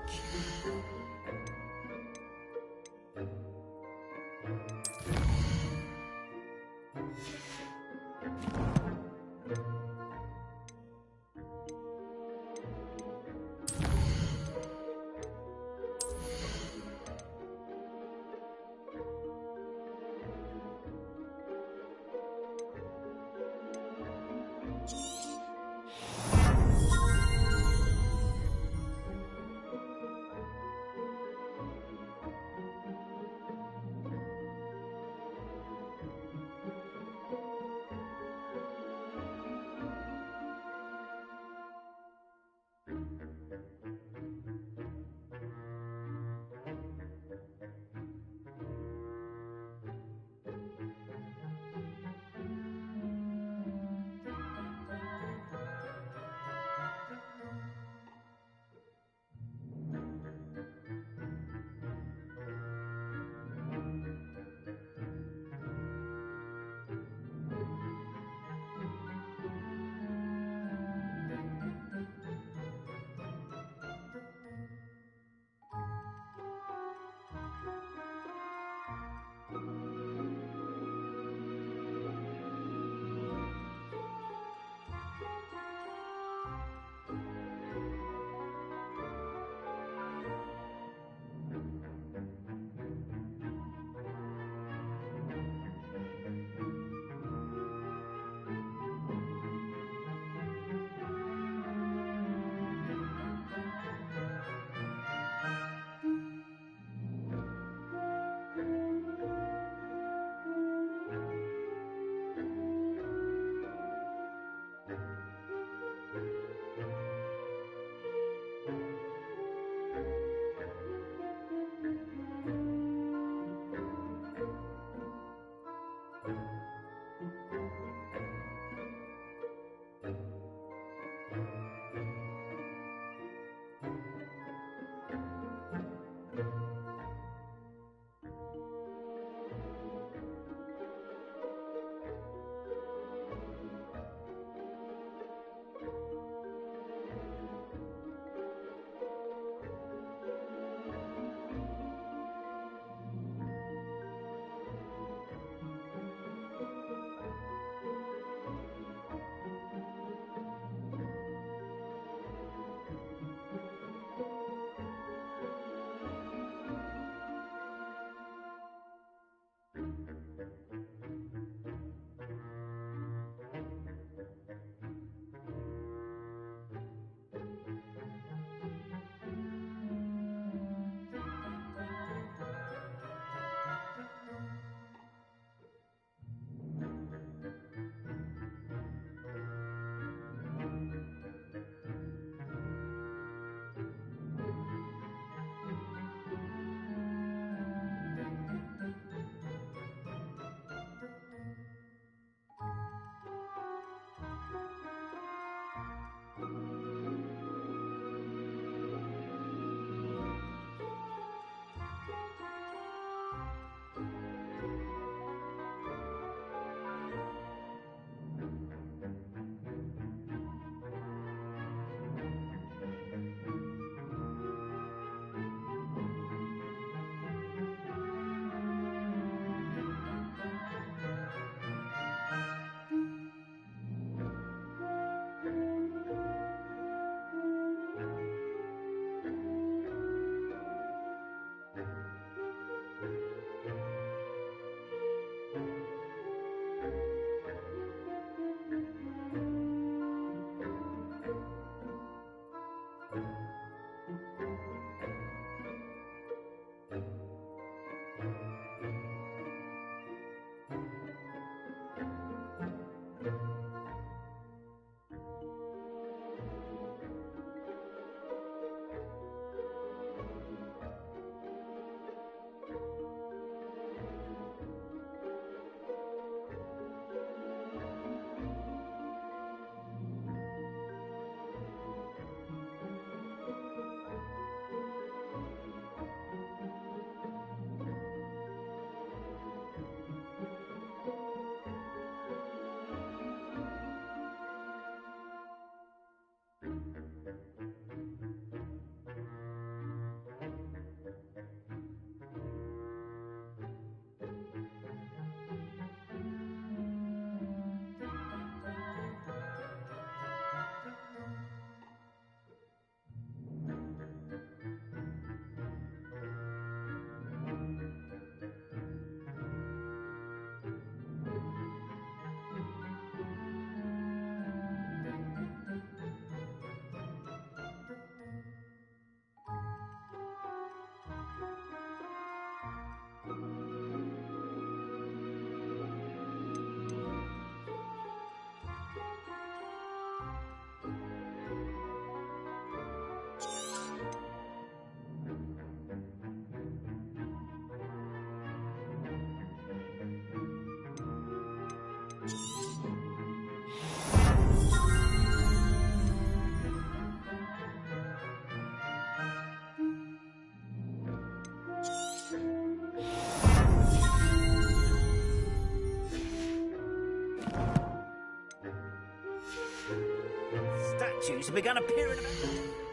statues have begun appearing.